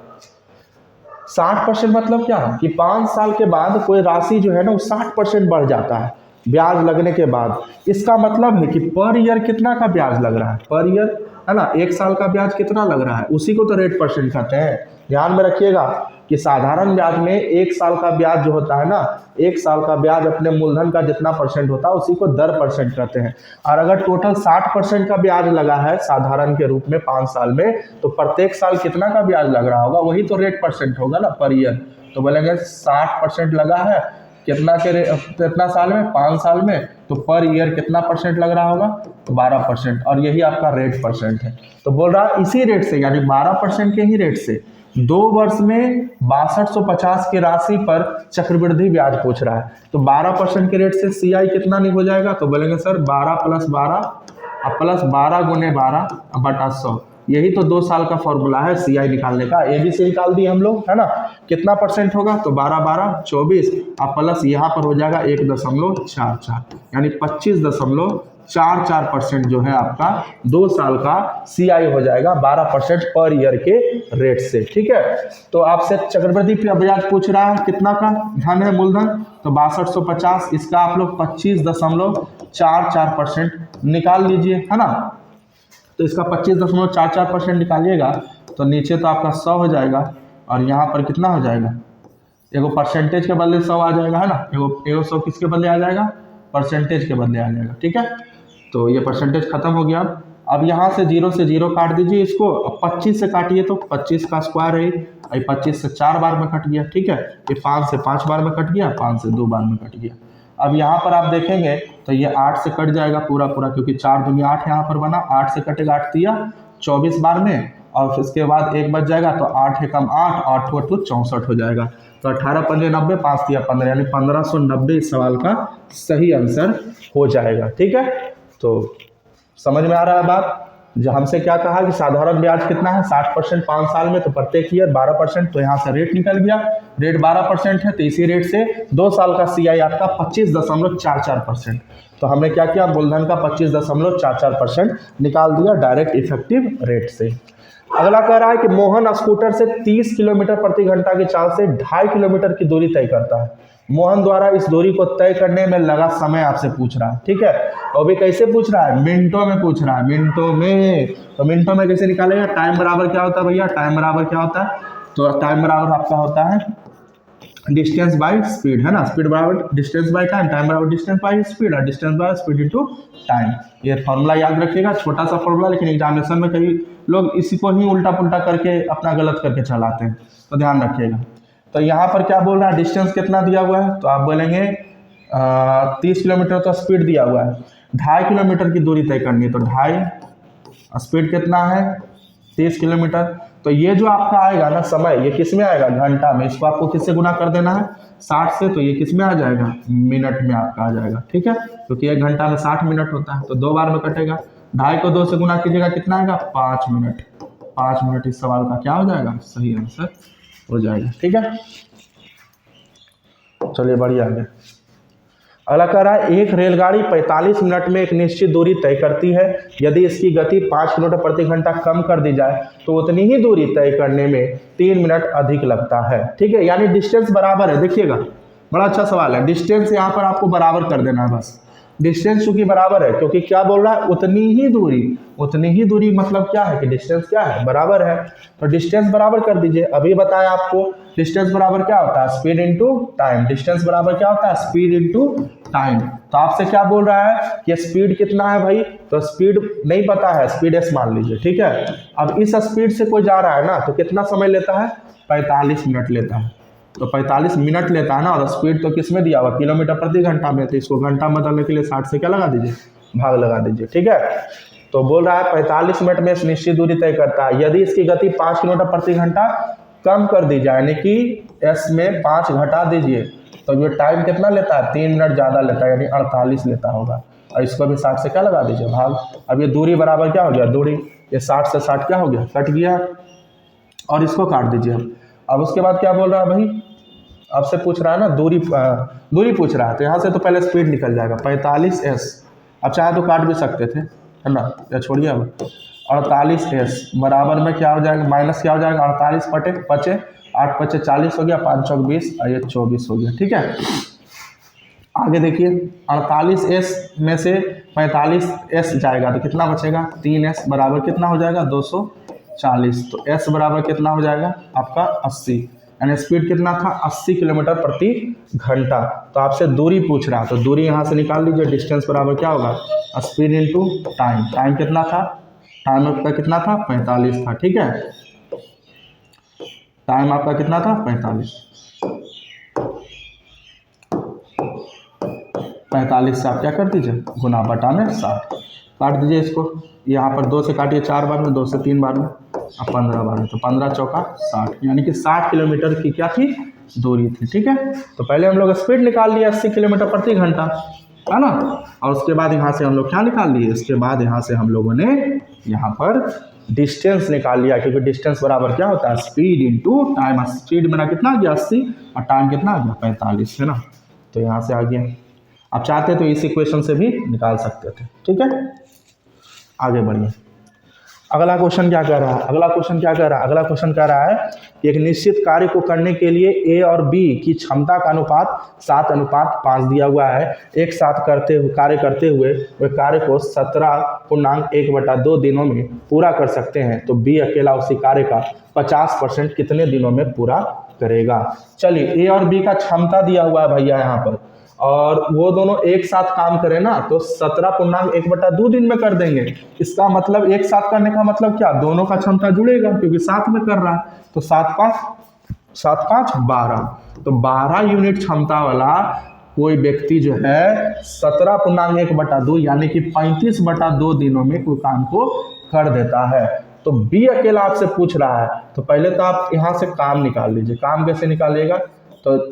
60% मतलब क्या है कि 5 साल के बाद कोई राशि जो है ना वो 60% बढ़ जाता है ब्याज लगने के बाद। इसका मतलब है कि पर ईयर कितना का ब्याज लग रहा है? पर ईयर है ना, 1 साल का ब्याज कितना लग रहा है, उसी को तो रेट परसेंट कहते हैं। ध्यान में रखिएगा कि साधारण ब्याज में 1 साल का ब्याज जो होता है ना, 1 साल का ब्याज अपने मूलधन का जितना परसेंट होता है उसी को दर परसेंट कहते हैं। और अगर टोटल 60% का ब्याज लगा है साधारण के रूप में 5 साल में, तो प्रत्येक साल कितना का ब्याज लग रहा होगा? वही तो रेट परसेंट होगा ना, पर ईयर। तो बोलेंगे 60% लगा है कितना साल में? 5 साल में। तो पर ईयर कितना परसेंट लग रहा होगा? 12%। और यही आपका रेट परसेंट है। तो बोल रहा है इसी रेट से, यानी 12% के ही रेट से 2 वर्ष में 6250 की राशि पर चक्रवृद्धि ब्याज पूछ रहा है। तो 12% के रेट से CI कितना नहीं हो जाएगा? तो बोलेंगे सर 12 + 12 प्लस 12 × 12 बटा 100। यही तो 2 साल का फॉर्मूला है CI निकालने का। ABC निकाल दिए हम लोग, है ना। कितना परसेंट होगा? तो 12 12 24 अब प्लस यहाँ पर हो जाएगा 1.44, यानी 25.44% जो है आपका 2 साल का CI हो जाएगा 12% पर ईयर के रेट से। ठीक है, तो आपसे चक्रवृद्धि ब्याज पूछ रहा है कितना का धन है मूलधन? तो 6250, इसका आप लोग 25.44% निकाल लीजिए, है ना। तो इसका 25.44% निकालिएगा तो नीचे तो आपका 100 हो जाएगा, और यहाँ पर कितना हो जाएगा? एगो परसेंटेज के बदले 100 आ जाएगा, है ना, एगो 100 किसके बदले आ जाएगा, परसेंटेज के बदले आ जाएगा, ठीक है। तो ये परसेंटेज खत्म हो गया। अब यहाँ से 0 से 0 काट दीजिए इसको, अब 25 से काटिए तो 25 का स्क्वायर है, ये 25 से 4 बार में कट गया, ठीक है। ये 5 से 5 बार में कट गया, 5 से 2 बार में कट गया। अब यहाँ पर आप देखेंगे तो ये 8 से कट जाएगा पूरा पूरा, क्योंकि 4 दूनी 8 यहाँ पर बना, 8 से कटेगा 8 तिया 24 बार में, और फिर उसके बाद 1 बच जाएगा तो 8 एकम 8, 8 को 64 हो जाएगा। तो 18 पंजे 90, 5 तिया 15, यानी 1590 इस सवाल का सही आंसर हो जाएगा, ठीक है। तो समझ में आ रहा है बात। जो हमसे क्या कहा कि साधारण ब्याज कितना है 60% 5 साल में, तो प्रत्येक ईयर 12%, तो यहाँ से रेट निकल गया, रेट 12% है, तो इसी रेट से 2 साल का CI आपका 25.44%। तो हमने क्या किया, मूलधन का 25.44% निकाल दिया डायरेक्ट इफेक्टिव रेट से। अगला कह रहा है कि मोहन स्कूटर से 30 किलोमीटर प्रति घंटा की चाल से 2.5 किलोमीटर की दूरी तय करता है। मोहन द्वारा इस दूरी को तय करने में लगा समय आपसे पूछ रहा है, ठीक है। और भी कैसे पूछ रहा है, मिनटों में पूछ रहा है, मिनटों में। तो मिनटों में कैसे निकालेगा, टाइम बराबर क्या होता है भैया, टाइम बराबर क्या होता है, तो टाइम बराबर आपका होता है डिस्टेंस बाय स्पीड, है ना, स्पीड बराबर डिस्टेंस बाय टाइम, टाइम बराबर डिस्टेंस बाय स्पीड, और distance by speed into time. ये फॉर्मूला याद रखिएगा, छोटा सा फॉर्मूला, लेकिन एग्जामिनेशन में कई लोग इसी को ही उल्टा पुल्टा करके अपना गलत करके चलाते हैं, तो ध्यान रखिएगा। तो यहाँ पर क्या बोल रहा है, डिस्टेंस कितना दिया हुआ है, तो आप बोलेंगे 30 किलोमीटर तो स्पीड दिया हुआ है, 2.5 किलोमीटर की दूरी तय करनी है, तो 2.5 स्पीड कितना है 30 किलोमीटर। तो ये जो आपका आएगा ना समय, ये किस में आएगा, घंटा में, इसको आपको किससे गुना कर देना है 60 से, तो ये किस में आ जाएगा, मिनट में आपका आ जाएगा, ठीक है, क्योंकि 1 घंटा में 60 मिनट होता है, तो 2 बार में कटेगा। 2.5 को 2 से गुना कीजिएगा, कितना आएगा 5 मिनट, 5 मिनट इस सवाल का क्या हो जाएगा, सही आंसर हो जाएगा, ठीक है। चलिए बढ़िया आगे। अगला कह रहा है एक रेलगाड़ी 45 मिनट में एक निश्चित दूरी तय करती है, यदि इसकी गति 5 किलोमीटर प्रति घंटा कम कर दी जाए तो उतनी ही दूरी तय करने में 3 मिनट अधिक लगता है, ठीक है। यानी डिस्टेंस बराबर है, देखिएगा बड़ा अच्छा सवाल है, डिस्टेंस यहाँ पर आपको बराबर कर देना है बस, डिस्टेंस चूंकि बराबर है, क्योंकि क्या बोल रहा है, उतनी ही दूरी मतलब क्या है कि डिस्टेंस क्या है, बराबर है, तो डिस्टेंस बराबर कर दीजिए। अभी बताया आपको डिस्टेंस बराबर क्या होता है, स्पीड इनटू टाइम, डिस्टेंस बराबर क्या होता है, स्पीड इनटू टाइम। तो आपसे क्या बोल रहा है कि स्पीड कितना है भाई, तो स्पीड नहीं पता है, स्पीड एस मान लीजिए, ठीक है। अब इस स्पीड से कोई जा रहा है ना, तो कितना समय लेता है, 45 मिनट लेता है, तो 45 मिनट लेता है ना, और स्पीड तो किस में दिया हुआ, किलोमीटर प्रति घंटा में, तो इसको घंटा में बदलने के लिए 60 से क्या लगा दीजिए, भाग लगा दीजिए, ठीक है। तो बोल रहा है 45 मिनट में निश्चित दूरी तय करता है, यदि इसकी गति 5 किलोमीटर प्रति घंटा कम कर दी जाए, यानी कि एस में 5 घटा दीजिए, तो ये टाइम कितना लेता है, 3 मिनट ज़्यादा लेता है, यानी 48 लेता होगा, और इसको भी 60 से क्या लगा दीजिए, भाग। अब ये दूरी बराबर क्या हो गया, दूरी, ये 60 से 60 क्या हो गया, कट गया, और इसको काट दीजिए। अब उसके बाद क्या बोल रहा है भाई, आपसे पूछ रहा है ना दूरी पूछ रहा है, तो यहाँ से तो पहले स्पीड निकल जाएगा 45s, अब चाहे तो काट भी सकते थे, है ना, या छोड़िए। अब 48s बराबर में क्या हो जाएगा, माइनस क्या हो जाएगा, 48 बटे 5, 8 5 40 हो गया, 5 चौक 20, और ये 24 हो गया, ठीक है। आगे देखिए 48s में से 45s जाएगा तो कितना बचेगा, 3s बराबर कितना हो जाएगा, 240, तो s बराबर कितना हो जाएगा आपका 80, यानी स्पीड कितना था 80 किलोमीटर प्रति घंटा। तो आपसे दूरी पूछ रहा है, तो दूरी यहाँ से निकाल लीजिए, डिस्टेंस बराबर क्या होगा, स्पीड इनटू टाइम, टाइम कितना था, टाइम आपका कितना था 45 था, ठीक है, टाइम आपका कितना था 45 से आप क्या कर दीजिए, गुना बटा में 60, काट दीजिए इसको, यहाँ पर 2 से काटिए 4 बार में, 2 से 3 बार में, अब 15 बार में, तो 15 चौका 60, यानी कि 60 किलोमीटर की क्या थी, दूरी थी, ठीक है। तो पहले हम लोग स्पीड निकाल लिए 80 किलोमीटर प्रति घंटा, है ना, और उसके बाद यहाँ से हम लोग क्या निकाल लिए, इसके बाद यहाँ से हम लोगों ने यहाँ पर डिस्टेंस निकाल लिया, क्योंकि डिस्टेंस बराबर क्या होता है, स्पीड इनटू टाइम, स्पीड मेरा कितना आ गया 80, और टाइम कितना आ गया 45, है ना, तो यहाँ से आ गया। आप चाहते तो इस इक्वेशन से भी निकाल सकते थे, ठीक है। आगे बढ़िए, अगला क्वेश्चन क्या कह रहा है, अगला क्वेश्चन कह रहा है कि एक निश्चित कार्य को करने के लिए ए और बी की क्षमता का अनुपात 7:5 दिया हुआ है, एक साथ कार्य करते हुए वे कार्य को 17.1/2 दिनों में पूरा कर सकते हैं, तो बी अकेला उसी कार्य का 50% कितने दिनों में पूरा करेगा। चलिए ए और बी का क्षमता दिया हुआ है भैया यहाँ पर, और वो दोनों एक साथ काम करें ना तो 17.1/2 दिन में कर देंगे। इसका मतलब एक साथ करने का मतलब क्या, दोनों का क्षमता जुड़ेगा क्योंकि साथ में कर रहा है। तो 7 5 12, तो 12 यूनिट क्षमता वाला कोई व्यक्ति जो है 17.1/2 यानी कि 35/2 दिनों में कोई काम को कर देता है। तो बी अकेला आपसे पूछ रहा है, तो पहले तो आप यहाँ से काम निकाल लीजिए। काम कैसे निकालिएगा, तो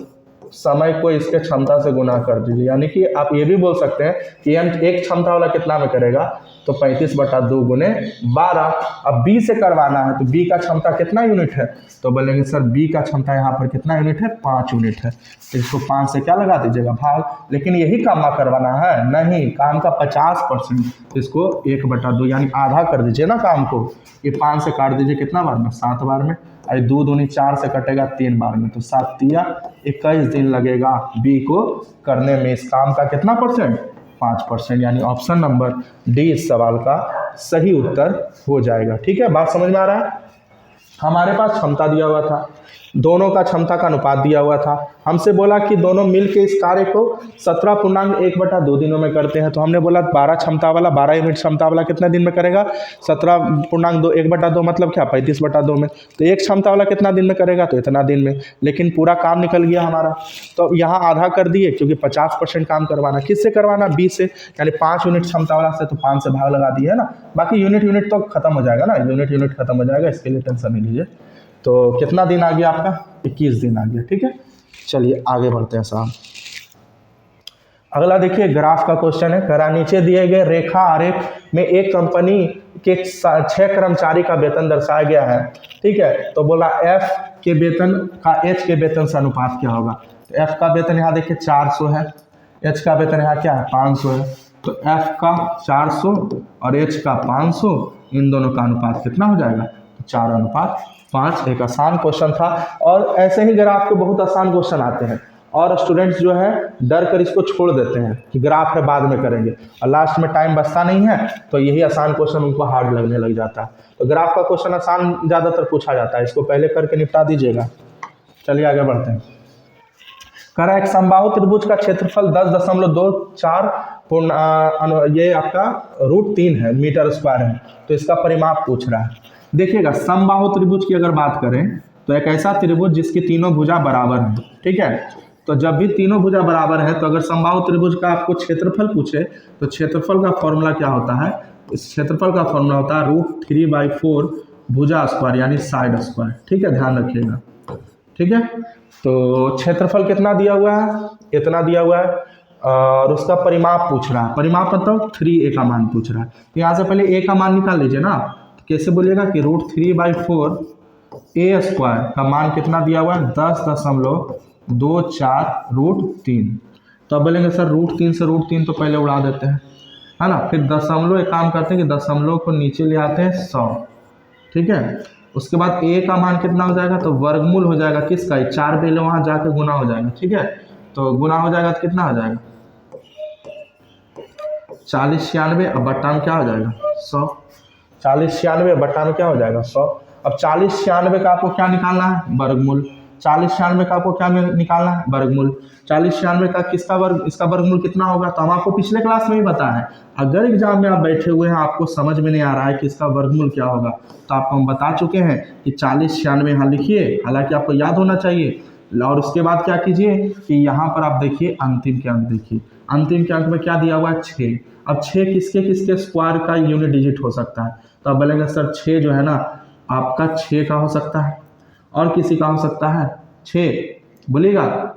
समय को इसके क्षमता से गुना कर दीजिए, यानी कि आप ये भी बोल सकते हैं कि एम एक क्षमता वाला कितना में करेगा, तो 35/2 गुने 12। अब बी से करवाना है, तो बी का क्षमता कितना यूनिट है, तो बोलेंगे सर बी का क्षमता यहाँ पर कितना यूनिट है, 5 यूनिट है। तो इसको 5 से क्या लगा दीजिएगा, भाग। लेकिन यही काम करवाना है, नहीं, काम का 50%, इसको 1/2 यानी आधा कर दीजिए ना काम को। ये 5 से काट दीजिए कितना बार में, 7 बार में। अरे 2 दूनी 4 से कटेगा 3 बार में, तो 7 तिया 21 दिन लगेगा बी को करने में। इस काम का कितना परसेंट, 5%, यानी ऑप्शन नंबर डी इस सवाल का सही उत्तर हो जाएगा। ठीक है, बात समझ में आ रहा है। हमारे पास क्षमता दिया हुआ था, दोनों का क्षमता का अनुपात दिया हुआ था। हमसे बोला कि दोनों मिलके इस कार्य को 17.1/2 दिनों में करते हैं। तो हमने बोला 12 क्षमता वाला, 12 यूनिट क्षमता वाला कितना दिन में करेगा, 17.1/2 मतलब क्या, 35/2 में। तो एक क्षमता वाला कितना दिन में करेगा, तो इतना दिन में। लेकिन पूरा काम निकल गया हमारा, तो यहाँ आधा कर दिए क्योंकि 50% काम करवाना। किससे करवाना, बी से, यानी 5 यूनिट क्षमता वाला से, तो 5 से भाग लगा दिए है ना। बाकी यूनिट तो खत्म हो जाएगा ना, यूनिट खत्म हो जाएगा, इसके लिए टेंशन नहीं लीजिए। तो कितना दिन आ गया आपका, 21 दिन आ गया। ठीक है, चलिए आगे बढ़ते हैं साहब। अगला देखिए ग्राफ का क्वेश्चन है। करा नीचे दिए गए रेखा आरेख में एक कंपनी के 6 कर्मचारी का वेतन दर्शाया गया है। ठीक है, तो बोला एफ के वेतन का एच के वेतन से अनुपात क्या होगा। तो एफ का वेतन यहाँ देखिए 400 है, एच का वेतन यहाँ क्या है, 500 है। तो एफ का 400 और एच का 500, इन दोनों का अनुपात कितना हो जाएगा, 4:5। एक आसान क्वेश्चन था, और ऐसे ही ग्राफ के बहुत आसान क्वेश्चन आते हैं, और स्टूडेंट्स जो है डर कर इसको छोड़ देते हैं कि ग्राफ है बाद में करेंगे, और लास्ट में टाइम बचता नहीं है, तो यही आसान क्वेश्चन उनको हार्ड लगने लग जाता है। तो ग्राफ का क्वेश्चन आसान ज़्यादातर पूछा जाता है, इसको पहले करके निपटा दीजिएगा। चलिए आगे बढ़ते हैं। करा एक समबाहु त्रिभुज का क्षेत्रफल 10.24 ये आपका √3 है, मीटर स्क्वायर है। तो इसका परिमाप पूछ रहा है। देखिएगा समबाहु त्रिभुज की अगर बात करें तो एक ऐसा त्रिभुज जिसकी तीनों भुजा बराबर हैं। ठीक है, तो जब भी तीनों भुजा बराबर है, तो अगर समबाहु त्रिभुज का आपको क्षेत्रफल पूछे तो क्षेत्रफल का फॉर्मूला क्या होता है, इस क्षेत्रफल का फॉर्मूला होता है √3/4 भुजा स्क्वायर यानी साइड स्क्वायर। ठीक है, ध्यान रखिएगा। ठीक है, तो क्षेत्रफल कितना दिया हुआ है, इतना दिया हुआ है, और उसका परिमाप पूछ रहा है। परिमाप मतलब 3a का मान पूछ रहा है। तो यहाँ से पहले a का मान निकाल लीजिए ना। कैसे बोलिएगा कि √3/4 a स्क्वायर का मान कितना दिया हुआ है, 10.24√3। तो अब बोलेंगे सर √3 से √3 तो पहले उड़ा देते हैं, है ना। फिर दशमलव एक काम करते हैं कि दशमलव को नीचे ले आते हैं 100। ठीक है, उसके बाद a का मान कितना हो जाएगा, तो वर्गमूल हो जाएगा किसका, 4 पहले वहाँ जाके गुना हो जाएगा। ठीक है, तो गुना हो जाएगा तो कितना हो जाएगा, 40 96, अब बट्टा में क्या हो जाएगा 100। 40 96 बट्टा में क्या हो जाएगा 100। अब 40 96 का आपको क्या निकालना है, वर्गमूल। 40 96 का आपको क्या निकालना है, वर्गमूल। 40 96 का किसका वर्ग, इसका वर्गमूल कितना होगा, तो हम आपको पिछले क्लास में ही बताया है। अगर एग्जाम में आप बैठे हुए हैं, आपको समझ में नहीं आ रहा है कि इसका वर्गमूल क्या होगा, तो आपको हम बता चुके हैं कि 40 96 यहाँ लिखिए, हालांकि आपको याद होना चाहिए। और उसके बाद क्या कीजिए कि यहाँ पर आप देखिए अंतिम के अंक देखिए, अंतिम के अंक में क्या दिया हुआ है, 6। अब 6 किसके किसके स्क्वायर का यूनिट डिजिट हो सकता है, तो आप बोलेंगे सर 6 जो है ना आपका 6 का हो सकता है, और किसी का हो सकता है 6, बोलिएगा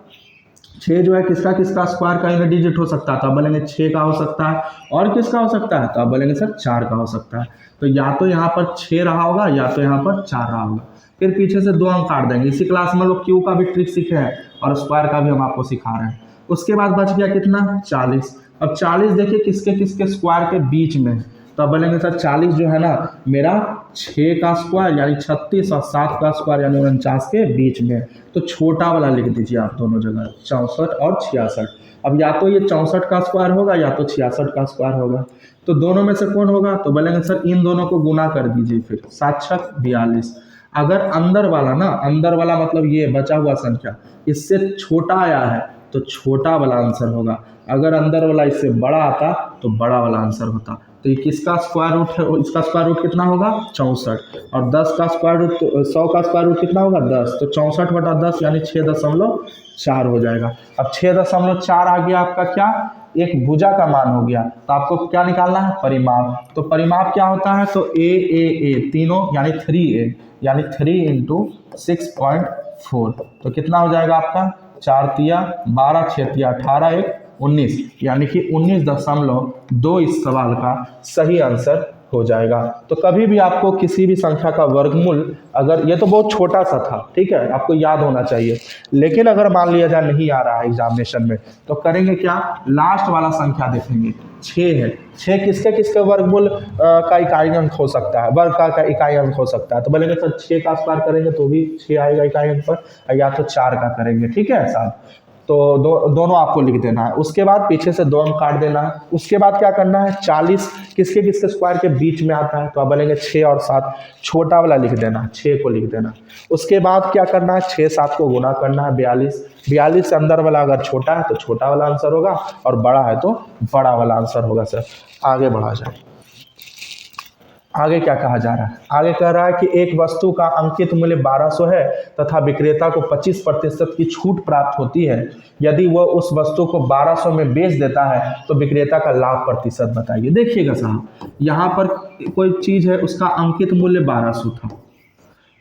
6 जो है किसका किसका स्क्वायर का यूनिट डिजिट हो सकता है, तो आप बोलेंगे 6 का हो सकता है, और किसका हो सकता है, तो आप बोलेंगे सर 4 का हो सकता है। तो या तो यहाँ पर 6 रहा होगा या तो यहाँ पर 4 रहा होगा। फिर पीछे से 2 अंक काट देंगे। इसी क्लास में लोग क्यू का भी ट्रिक सीखे हैं और स्क्वायर का भी हम आपको सिखा रहे हैं। उसके बाद बच गया कितना, 40। अब 40 देखिए किसके किसके स्क्वायर के बीच में है, तो अब बोलेंगे सर 40 जो है ना मेरा 6 का स्क्वायर यानी 36 और 7 का स्क्वायर यानी 49 के बीच में। तो छोटा वाला लिख दीजिए आप दोनों जगह, 64 और 66। अब या तो ये 64 का स्क्वायर होगा या तो 66 का स्क्वायर होगा, तो दोनों में से कौन होगा, तो बोलेंगे सर इन दोनों को गुना कर दीजिए। फिर 7 6 42। अगर अंदर वाला ना, अंदर वाला मतलब ये बचा हुआ संख्या इससे छोटा आया है तो छोटा वाला आंसर होगा, अगर अंदर वाला इससे बड़ा आता तो बड़ा वाला आंसर होता। तो ये किसका स्क्वायर रूट है, इसका स्क्वायर रूट कितना होगा 64, और 10 का स्क्वायर रूट 100 का स्क्वायर रूट कितना होगा 10, तो 64/10 यानी 6.4 हो जाएगा। अब 6.4 आ गया आपका क्या, एक भुजा का मान हो गया, तो आपको क्या निकालना है परिमाप। तो परिमाप क्या होता है, तो ए तीनों यानी 3a यानी 3 इंटू 6.4, तो कितना हो जाएगा आपका 4 तिया 12 6 तिया 18 1 19, यानी कि 19.2 इस सवाल का सही आंसर हो जाएगा। तो कभी भी आपको किसी भी संख्या का वर्गमूल, अगर ये तो बहुत छोटा सा था, ठीक है, आपको याद होना चाहिए, लेकिन अगर मान लिया जाए नहीं आ रहा है एग्जामिनेशन में, तो करेंगे क्या, लास्ट वाला संख्या देखेंगे 6 है, 6 किसके किसके वर्गमूल का इकाई अंक हो सकता है, वर्ग का इकाई अंक हो सकता है, तो बोलेंगे सर 6 का स्क्वायर करेंगे तो भी 6 आएगा इकाई अंक पर, या तो 4 का करेंगे, ठीक है साहब। तो दोनों आपको लिख देना है, उसके बाद पीछे से 2 अंक काट देना है। उसके बाद क्या करना है, 40 किसके किसके स्क्वायर के बीच में आता है, तो आप बोलेंगे 6 और 7, छोटा वाला लिख देना, 6 को लिख देना। उसके बाद क्या करना है, 6 7 को गुना करना है 42, 42 से अंदर वाला अगर छोटा है तो छोटा वाला आंसर होगा, और बड़ा है तो बड़ा वाला आंसर होगा। सर आगे बढ़ा जाए, आगे क्या कहा जा रहा है, आगे कह रहा है कि एक वस्तु का अंकित मूल्य 1200 है तथा विक्रेता को 25% की छूट प्राप्त होती है, यदि वह उस वस्तु को 1200 में बेच देता है तो विक्रेता का लाभ प्रतिशत बताइए। देखिएगा साहब, यहाँ पर कोई चीज़ है उसका अंकित मूल्य 1200 था,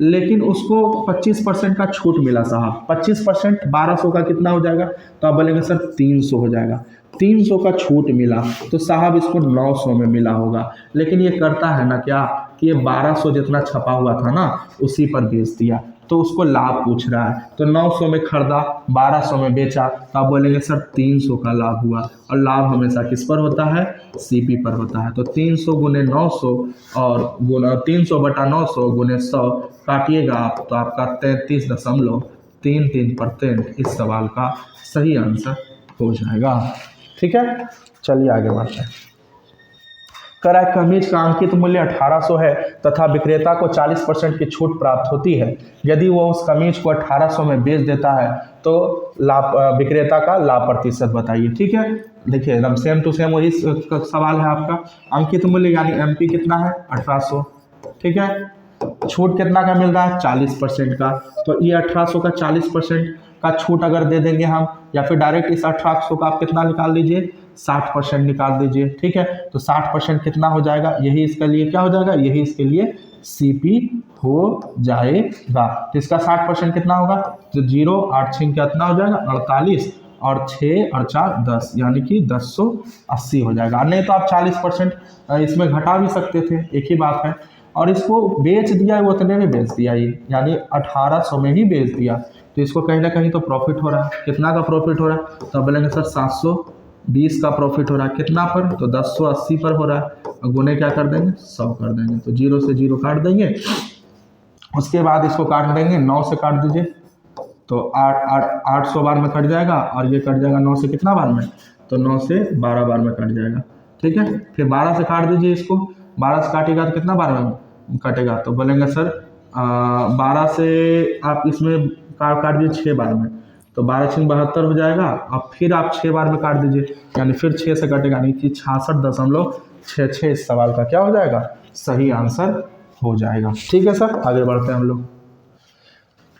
लेकिन उसको 25% का छूट मिला साहब, 25% 1200 का कितना हो जाएगा, तो आप बोलेंगे सर 300 हो जाएगा, 300 का छूट मिला तो साहब इसको 900 में मिला होगा, लेकिन ये करता है ना क्या कि ये 1200 जितना छपा हुआ था ना उसी पर बेच दिया, तो उसको लाभ पूछ रहा है, तो 900 में खरीदा 1200 में बेचा, तो आप बोलेंगे सर 300 का लाभ हुआ, और लाभ हमेशा किस पर होता है, सीपी पर होता है। तो 300 गुने 900 और गुना 300/900 गुने 100 काटिएगा आप, तो आपका 33.33% इस सवाल का सही आंसर हो जाएगा। ठीक है, चलिए आगे बढ़ते हैं। करा कमीज का अंकित मूल्य 1800 है तथा विक्रेता को 40% की छूट प्राप्त होती है, यदि वो उस कमीज को 1800 में बेच देता है तो लाभ विक्रेता का लाभ प्रतिशत बताइए। ठीक है, देखिए एकदम सेम टू सेम वही सवाल है आपका। अंकित मूल्य यानी एमपी कितना है 1800, ठीक है, छूट कितना का मिल रहा है 40% का, तो ये 1800 का 40% का छूट अगर दे देंगे हम, या फिर डायरेक्ट इस 1800 का आप कितना निकाल दीजिए 60% निकाल दीजिए। ठीक है, तो 60% कितना हो जाएगा, यही इसके लिए क्या हो जाएगा, यही इसके लिए सीपी हो जाएगा। तो इसका 60% कितना होगा, तो 0 8 6 कितना हो जाएगा 48, और 6 और 4 10, यानी कि 1080 हो जाएगा। नहीं तो आप 40% इसमें घटा भी सकते थे, एक ही बात है। और इसको बेच दिया है वो उतने में बेच दिया, ये यानी 1800 में ही बेच दिया, तो इसको कहीं ना कहीं तो प्रॉफिट हो रहा है। कितना का प्रॉफिट हो रहा है, तो बोलेंगे सर 720 का प्रॉफिट हो रहा है, कितना पर, तो 1080 पर हो रहा है, और गुने क्या कर देंगे 100 कर देंगे, तो 0 से 0 काट देंगे। उसके बाद इसको काट देंगे 9 से काट दीजिए, तो 800 बार में कट जाएगा, और ये कट जाएगा 9 से कितना बार में, तो 9 से 12 बार में कट जाएगा। ठीक है, फिर 12 से काट दीजिए इसको, 12 से काटेगा तो कितना बार में कटेगा, तो बोलेंगे सर 12 से आप इसमें काट दीजिए 6 बार में, तो 12 6 72 हो जाएगा। अब फिर आप 6 बार में काट दीजिए, यानी फिर 6 से कटेगा, यानी कि 66.66 इस सवाल का क्या हो जाएगा, सही आंसर हो जाएगा। ठीक है सर, आगे बढ़ते हैं हम लोग।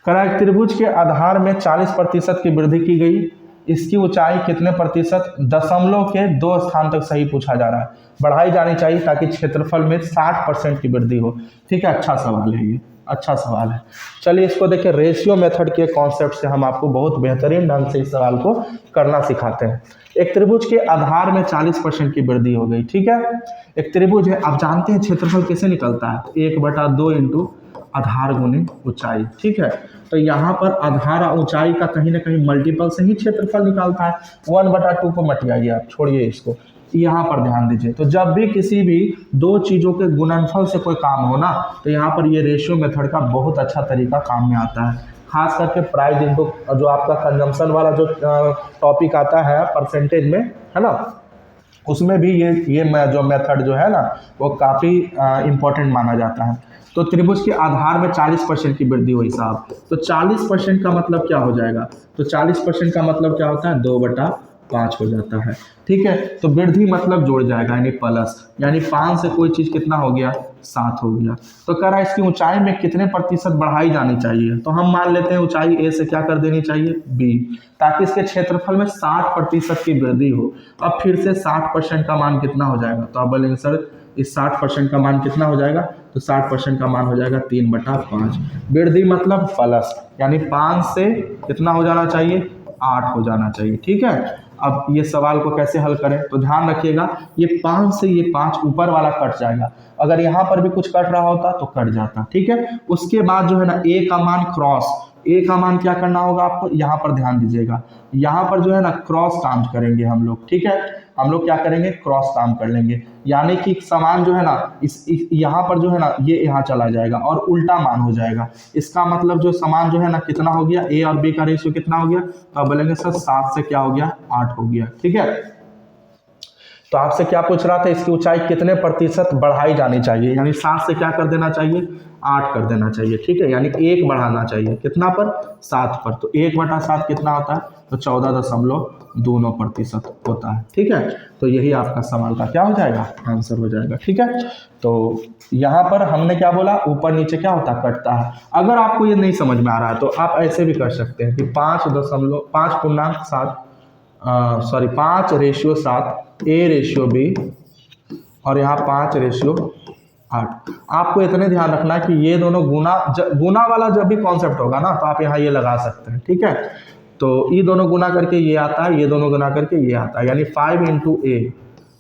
करा एक त्रिभुज के आधार में 40% की वृद्धि की गई, इसकी ऊंचाई कितने प्रतिशत, दशमलव के 2 स्थान तक सही पूछा जा रहा है, बढ़ाई जानी चाहिए ताकि क्षेत्रफल में 60% की वृद्धि हो। ठीक है, अच्छा सवाल है, ये अच्छा सवाल है। चलिए इसको देखिए, रेशियो मेथड के कॉन्सेप्ट से हम आपको बहुत बेहतरीन ढंग से इस सवाल को करना सिखाते हैं। एक त्रिभुज के आधार में 40% की वृद्धि हो गई। ठीक है, एक त्रिभुज है, आप जानते हैं क्षेत्रफल कैसे निकलता है, 1/2 इंटू आधार गुने ऊंचाई। ठीक है, तो यहाँ पर आधार ऊंचाई का कहीं ना कहीं मल्टीपल से ही क्षेत्रफल निकालता है। 1/2 को मत जाइए आप, छोड़िए इसको, यहाँ पर ध्यान दीजिए। तो जब भी किसी भी दो चीज़ों के गुणनफल से कोई काम हो ना, तो यहाँ पर ये रेशियो मेथड का बहुत अच्छा तरीका काम में आता है। खास करके प्राइस इनटू जो आपका कंजम्पशन वाला जो टॉपिक आता है परसेंटेज में, है ना, उसमें भी ये जो मेथड जो है ना वो काफ़ी इम्पोर्टेंट माना जाता है। तो त्रिभुज के आधार में 40% की वृद्धि हुई साहब, तो 40% का मतलब क्या हो जाएगा, तो 40% का मतलब क्या होता है 2/5 हो जाता है। ठीक है, तो वृद्धि मतलब जुड़ जाएगा यानी प्लस, यानी 5 से कोई चीज़ कितना हो गया 7 हो गया। तो कह रहा है इसकी ऊंचाई में कितने प्रतिशत बढ़ाई जानी चाहिए, तो हम मान लेते हैं ऊंचाई ए से क्या कर देनी चाहिए बी, ताकि इसके क्षेत्रफल में 60% की वृद्धि हो। अब फिर से 60% का मान कितना हो जाएगा, तो आप बोलेंगे सर इस 60% का मान कितना हो जाएगा, तो 60% का मान हो जाएगा 3/5। वृद्धि मतलब प्लस, यानी 5 से कितना हो जाना चाहिए 8 हो जाना चाहिए। ठीक है, अब ये सवाल को कैसे हल करें, तो ध्यान रखिएगा ये 5 से ये 5 ऊपर वाला कट जाएगा, अगर यहाँ पर भी कुछ कट रहा होता तो कट जाता। ठीक है, उसके बाद जो है ना ए का मान क्रॉस, ए का मान क्या करना होगा आपको, यहाँ पर ध्यान दीजिएगा, यहाँ पर जो है ना क्रॉस काम करेंगे हम लोग। ठीक है, हम लोग क्या करेंगे क्रॉस काम कर लेंगे, यानी कि समान जो है ना यहाँ पर जो है ना ये यहाँ चला जाएगा और उल्टा मान हो जाएगा। इसका मतलब जो समान जो है ना कितना हो गया, ए और बी का रेशियो कितना हो गया, तो आप बोलेंगे सर 7 से क्या हो गया 8 हो गया। ठीक है, तो आपसे क्या पूछ रहा था, इसकी ऊंचाई कितने प्रतिशत बढ़ाई जानी चाहिए, यानी 7 से क्या कर देना चाहिए 8 कर देना चाहिए। ठीक है, यानी 1 बढ़ाना चाहिए कितना पर 7 पर, तो 1/7 कितना होता है, तो 14.2% होता है। ठीक है, तो यही आपका सवाल का क्या हो जाएगा आंसर हो जाएगा। ठीक है, तो यहाँ पर हमने क्या बोला ऊपर नीचे क्या होता है कटता है। अगर आपको ये नहीं समझ में आ रहा है तो आप ऐसे भी कर सकते हैं कि 5:7 A/B और यहाँ 5:8। आपको इतने ध्यान रखना है कि ये दोनों गुना वाला जब भी कॉन्सेप्ट होगा ना तो आप यहाँ ये लगा सकते हैं। ठीक है, तो ये दोनों गुना करके ये आता है, ये दोनों गुना करके ये आता है, यानी 5 × A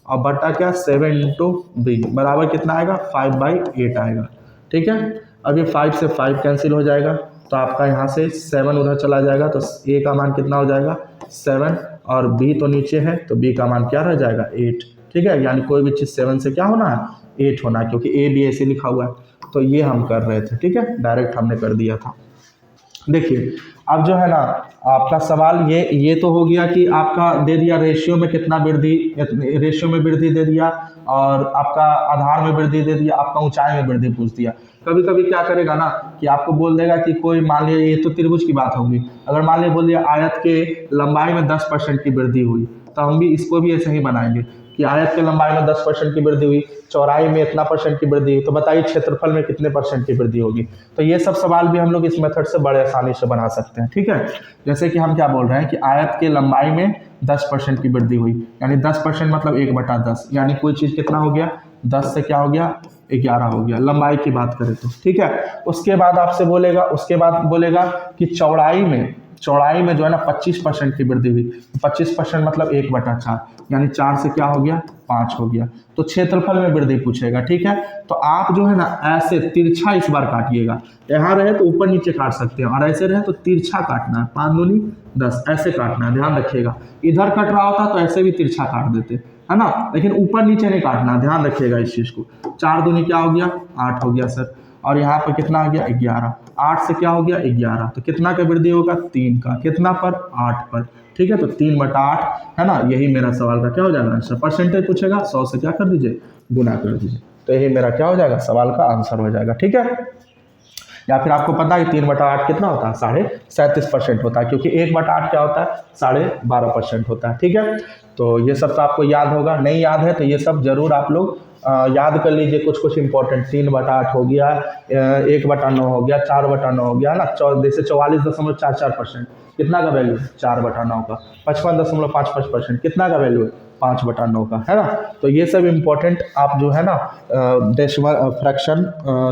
और बटा क्या 7 × B बराबर कितना आएगा 5/8 आएगा। ठीक है, अब ये 5 से 5 कैंसिल हो जाएगा, तो आपका यहाँ से 7 उधर चला जाएगा, तो A का मान कितना हो जाएगा 7 और B तो नीचे है तो B का मान क्या रह जाएगा 8। ठीक है, यानी कोई भी चीज़ 7 से क्या होना है 8 होना है, क्योंकि A भी ऐसे लिखा हुआ है। तो ये हम कर रहे थे। ठीक है, डायरेक्ट हमने कर दिया था। देखिए अब जो है ना आपका सवाल ये तो हो गया कि आपका दे दिया रेशियो में कितना वृद्धि, रेशियो में वृद्धि दे दिया और आपका आधार में वृद्धि दे दिया, आपका ऊंचाई में वृद्धि पूछ दिया। कभी कभी क्या करेगा ना कि आपको बोल देगा कि कोई मान लिया ये तो त्रिभुज की बात होगी, अगर मान लिया बोल दिया आयत के लंबाई में 10% की वृद्धि हुई, तो हम भी इसको भी ऐसे ही बनाएंगे कि आयत के लंबाई में 10% की वृद्धि हुई, चौड़ाई में इतना % की वृद्धि हुई, तो बताइए क्षेत्रफल में कितने % की वृद्धि होगी। तो ये सब सवाल भी हम लोग इस मेथड से बड़े आसानी से बना सकते हैं। ठीक है, जैसे कि हम क्या बोल रहे हैं कि आयत के लंबाई में 10% की वृद्धि हुई, यानी 10% मतलब 1/10, यानी कोई चीज़ कितना हो गया 10 से क्या हो गया 11 हो गया, लंबाई की बात करें तो। ठीक है, उसके बाद आपसे बोलेगा, उसके बाद बोलेगा कि चौड़ाई में जो है ना 25% की वृद्धि हुई, 25% मतलब 1/4, यानी 4 से क्या हो गया 5 हो गया। तो क्षेत्रफल में वृद्धि पूछेगा। ठीक है, तो आप जो है ना ऐसे तिरछा इस बार काटिएगा, यहाँ रहे तो ऊपर नीचे काट सकते हैं और ऐसे रहे तो तिरछा काटना है, 5 दूनी 10 ऐसे काटना है, ध्यान रखिएगा। इधर कट रहा होता तो ऐसे भी तिरछा काट देते है ना, लेकिन ऊपर नीचे नहीं काटना, ध्यान रखिएगा इस चीज़ को। 4 दूनी क्या हो गया 8 हो गया सर, और यहाँ पर कितना आ गया 11, 8 से क्या हो गया 11, तो कितना का वृद्धि होगा 3 का, कितना पर 8 पर। ठीक है, तो 3/8 है ना, यही मेरा सवाल का क्या हो जाएगा आंसर। परसेंटेज पूछेगा 100 से क्या कर दीजिए गुना कर दीजिए, तो यही मेरा क्या हो जाएगा सवाल का आंसर हो जाएगा। ठीक है, या फिर आपको पता है 3/8 कितना होता है 37.5% होता है, क्योंकि 1/8 क्या होता है 12.5% होता है। ठीक है, तो ये सब तो आपको याद होगा, नहीं याद है तो ये सब जरूर आप लोग याद कर लीजिए। कुछ इंपॉर्टेंट 3/8 हो गया, 1/9 हो गया, 4/9 हो गया ना, जैसे 44.44% कितना का वैल्यू 4/9 का, 55.55% कितना का वैल्यू है 5/9 का, है ना। तो ये सब इम्पोर्टेंट आप जो है ना डेसिमल फ्रैक्शन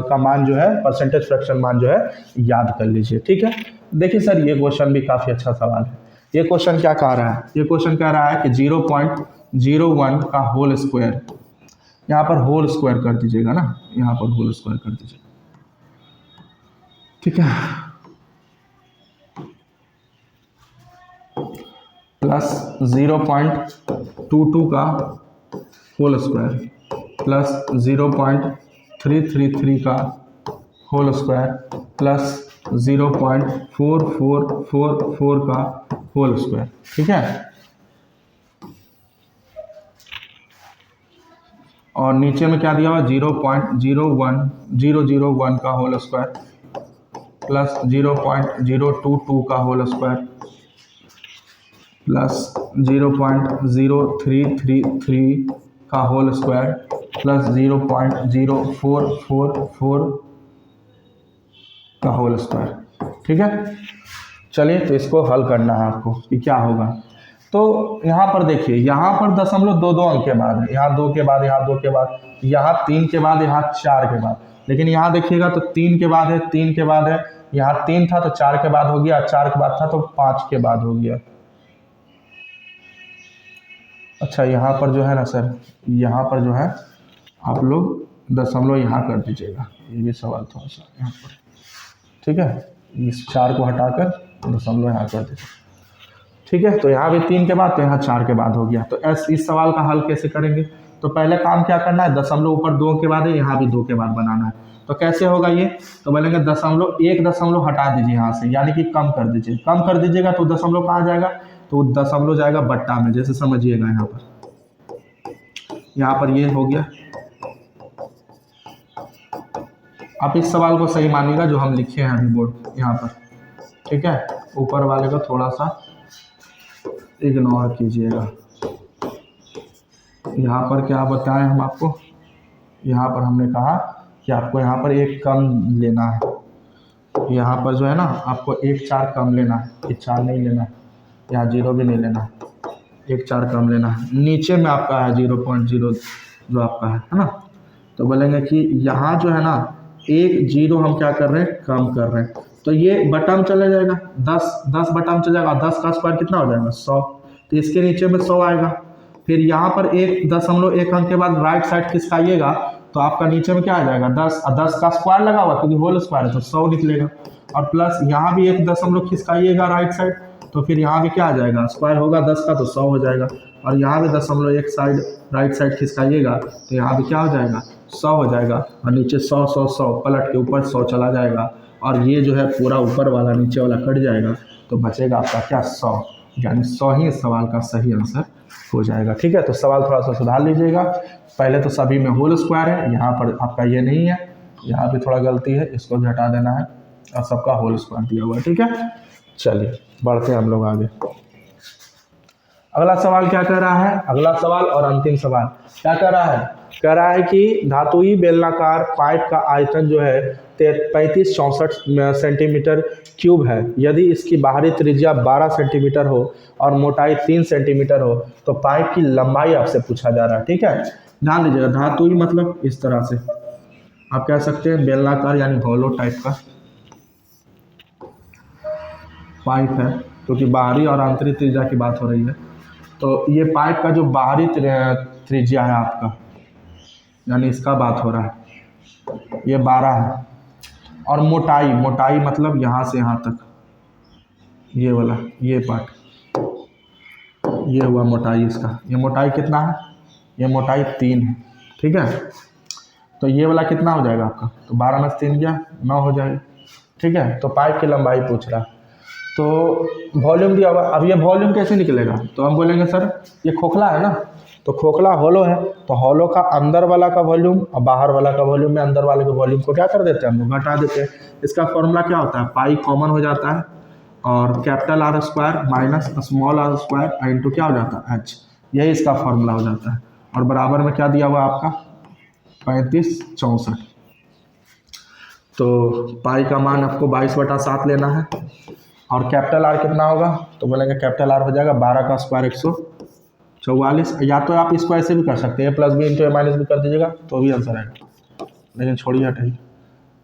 का मान जो है, परसेंटेज फ्रैक्शन मान जो है याद कर लीजिए। ठीक है, देखिए सर ये क्वेश्चन भी काफ़ी अच्छा सवाल है। ये क्वेश्चन क्या कह रहा है, ये क्वेश्चन कह रहा है कि 0.01 का होल स्क्वायर, यहाँ पर होल स्क्वायर कर दीजिएगा ना, यहाँ पर होल स्क्वायर कर दीजिएगा। ठीक है, प्लस 0.22 का होल स्क्वायर प्लस 0.333 का होल स्क्वायर प्लस 0.4444 का होल स्क्वायर। ठीक है, और नीचे में क्या दिया हुआ 0.01001 का होल स्क्वायर प्लस 0.022 का होल स्क्वायर प्लस 0.0333 का होल स्क्वायर प्लस 0.0444 का होल स्क्वायर। ठीक है, चलिए तो इसको हल करना है आपको कि क्या होगा। तो यहाँ पर देखिए, यहाँ पर 0.22 अंक के बाद है, यहाँ 2 के बाद, यहाँ 2 के बाद, यहाँ 3 के बाद, यहाँ 4 के बाद। लेकिन यहाँ देखिएगा तो 3 के बाद है, 3 के बाद है, यहाँ 3 था तो 4 के बाद हो गया, 4 के बाद था तो 5 के बाद हो गया। अच्छा, यहाँ पर जो है ना सर, यहाँ पर जो है आप लोग दशमलव यहाँ कर दीजिएगा, ये भी सवाल थोड़ा सा यहाँ पर। ठीक है, इस 4 को हटाकर दशमलव यहाँ कर दीजिए। ठीक है, तो यहाँ भी 3 के बाद तो यहाँ 4 के बाद हो गया। तो इस सवाल का हल कैसे करेंगे? तो पहले काम क्या करना है, दशमलव ऊपर 2 के बाद है, यहाँ भी 2 के बाद बनाना है। तो कैसे होगा ये? तो बोलेंगे एक दशमलव हटा दीजिए यहाँ से, यानी कि कम कर दीजिए। कम कर दीजिएगा तो दशमलव कहाँ जाएगा? तो दशमलव जाएगा बट्टा में, जैसे समझिएगा यहाँ पर ये हो गया। आप इस सवाल को सही मानिएगा जो हम लिखे हैं अभी बोर्ड यहाँ पर। ठीक है, ऊपर वाले को थोड़ा सा इग्नोर कीजिएगा। यहाँ पर क्या बताएं हम आपको, यहाँ पर हमने कहा कि आपको यहाँ पर एक कम लेना है। यहाँ पर जो है ना, आपको 1 4 कम लेना है, ये 4 नहीं लेना है, यहाँ 0 भी नहीं लेना है, 1 4 कम लेना है। नीचे में आपका है 0.0 जो आपका है ना। तो बोलेंगे कि यहाँ जो है ना 1 0 हम क्या कर रहे हैं, कम कर रहे हैं। तो ये बटा में चला जाएगा, 10 बटा में चला जाएगा, 10 का स्क्वायर कितना हो जाएगा 100। तो इसके नीचे में 100 आएगा। फिर यहाँ पर 1.1 अंक के बाद राइट साइड खिसकाइएगा तो आपका नीचे में क्या आ जाएगा 10 का स्क्वायर लगा हुआ क्योंकि होल स्क्वायर है तो 100 निकलेगा। और प्लस यहाँ भी 1 दशमलव खिसकाइएगा राइट साइड, तो फिर यहाँ भी क्या आ जाएगा, स्क्वायर होगा 10 का तो 100 हो जाएगा। और यहाँ भी 0.1 साइड राइट साइड खिसकाइएगा तो यहाँ भी क्या हो जाएगा 100 हो जाएगा। और नीचे 100 100 100 पलट के ऊपर 100 चला जाएगा और ये जो है पूरा ऊपर वाला नीचे वाला कट जाएगा तो बचेगा आपका क्या 100, यानी 100 ही इस सवाल का सही आंसर हो जाएगा। ठीक है, तो सवाल थोड़ा सा सुधार लीजिएगा। पहले तो सभी में होल स्क्वायर है, यहाँ पर आपका ये नहीं है, यहाँ पे थोड़ा गलती है, इसको भी हटा देना है और सबका होल स्क्वायर दिया हुआ है। ठीक है, चलिए बढ़ते हैं हम लोग आगे। अगला सवाल क्या कह रहा है, अगला सवाल और अंतिम सवाल क्या कह रहा है, कह रहा है कि धातुई बेलनाकार पाइप का आयतन जो है 3564 सेंटीमीटर क्यूब है। यदि इसकी बाहरी त्रिज्या 12 सेंटीमीटर हो और मोटाई 3 सेंटीमीटर हो तो पाइप की लंबाई आपसे पूछा जा रहा है। ठीक है, ध्यान दीजिएगा, धातुई मतलब इस तरह से आप कह सकते हैं बेलनाकार यानी होलो टाइप का पाइप है, क्योंकि बाहरी और आंतरिक त्रिज्या की बात हो रही है। तो ये पाइप का जो बाहरी त्रिज्या है आपका, यानी इसका बात हो रहा है, ये 12 है। और मोटाई मतलब यहाँ से यहाँ तक, ये वाला ये पार्ट, ये हुआ मोटाई इसका। ये मोटाई कितना है, ये मोटाई 3 है। ठीक है, तो ये वाला कितना हो जाएगा आपका, तो 12 में 3 गया 9 हो जाएगा। ठीक है, तो पाइप की लंबाई पूछ रहा है। तो वॉल्यूम दिया हुआ, अब ये वॉल्यूम कैसे निकलेगा, तो हम बोलेंगे सर ये खोखला है ना, तो खोखला होलो है, तो होलो का अंदर वाला का वॉल्यूम और बाहर वाला का वॉल्यूम में अंदर वाले के वॉल्यूम को क्या कर देते हैं, हम लोग घटा देते हैं। इसका फॉर्मूला क्या होता है, पाई कॉमन हो जाता है और capital R square minus small r square into क्या हो जाता है h, यही इसका फॉर्मूला हो जाता है। और बराबर में क्या दिया हुआ आपका 3564। तो पाई का मान आपको 22/7 लेना है और कैपिटल R कितना होगा, तो बोलेंगे कैपिटल R हो जाएगा 12 का स्क्वायर 144। या तो आप इसको ऐसे भी कर सकते हैं, प्लस भी इंटू ए माइनस भी कर दीजिएगा तो भी आंसर आएगा, लेकिन छोड़िए हटाइए।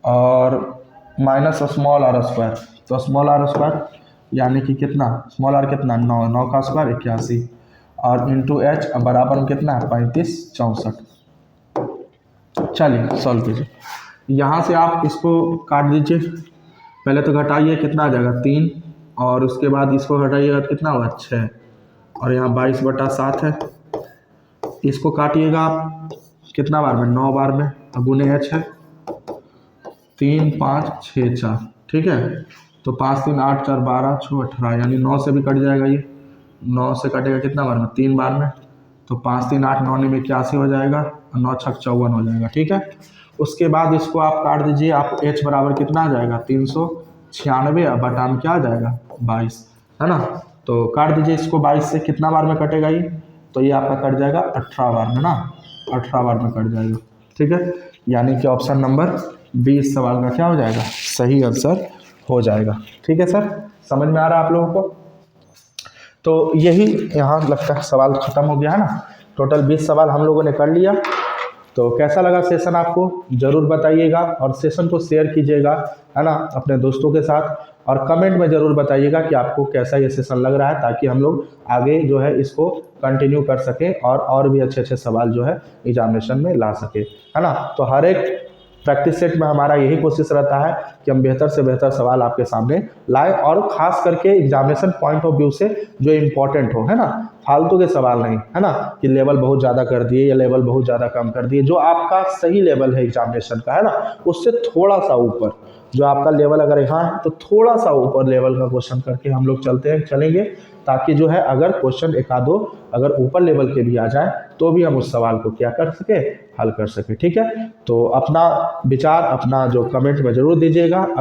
और माइनस स्मॉल r स्क्वायर, तो स्मॉल r स्क्वायर यानी कि कितना, स्मॉल r कितना 9 का स्क्वायर 81 और इंटू एच बराबर में कितना है 3564। चलिए सॉल्व कीजिए। यहाँ से आप इसको काट दीजिए, पहले तो घटाइए कितना आ जाएगा 3 और उसके बाद इसको घटाइएगा तो कितना होगा 6 और यहाँ 22/7 है। इसको काटिएगा आप कितना बार में, 9 बार में, अब गुने h है 3 5 6 4। ठीक है, तो 5 3 8 4 12 6 18, यानी 9 से भी कट जाएगा, ये 9 से कटेगा कितना बार में 3 बार में, तो 5 3 8 9 में 81 हो जाएगा और 9 6 54 हो जाएगा। ठीक है, उसके बाद इसको आप काट दीजिए, आप h बराबर कितना आ जाएगा 396 बटा में क्या आ जाएगा 22, है ना। तो काट दीजिए इसको 22 से, कितना बार में कटेगा ये, तो ये आपका कट जाएगा 18 बार में ना, 18 बार में कट जाएगा। ठीक है, यानी कि ऑप्शन नंबर 20 सवाल का क्या हो जाएगा, सही आंसर हो जाएगा। ठीक है सर, समझ में आ रहा है आप लोगों को। तो यही यहाँ लगता है सवाल ख़त्म हो गया है ना। टोटल 20 सवाल हम लोगों ने कर लिया। तो कैसा लगा सेशन आपको ज़रूर बताइएगा, और सेशन को शेयर कीजिएगा, है ना, अपने दोस्तों के साथ, और कमेंट में ज़रूर बताइएगा कि आपको कैसा ये सेशन लग रहा है, ताकि हम लोग आगे जो है इसको कंटिन्यू कर सकें और भी अच्छे अच्छे सवाल जो है एग्जामिनेशन में ला सके, है ना। तो हर एक प्रैक्टिस सेट में हमारा यही कोशिश रहता है कि हम बेहतर से बेहतर सवाल आपके सामने लाएं, और ख़ास करके एग्जामिनेशन पॉइंट ऑफ व्यू से जो इम्पोर्टेंट हो, है ना, फालतू के सवाल नहीं, है ना, कि लेवल बहुत ज़्यादा कर दिए या लेवल बहुत ज़्यादा कम कर दिए। जो आपका सही लेवल है एग्जामिनेशन का, है ना, उससे थोड़ा सा ऊपर, जो आपका लेवल अगर यहाँ है तो थोड़ा सा ऊपर लेवल का क्वेश्चन करके हम लोग चलेंगे, ताकि जो है अगर क्वेश्चन एक आधो अगर ऊपर लेवल के भी आ जाए तो भी हम उस सवाल को क्या कर सके, हल कर सके। ठीक है, तो अपना विचार, अपना जो कमेंट में ज़रूर दीजिएगा।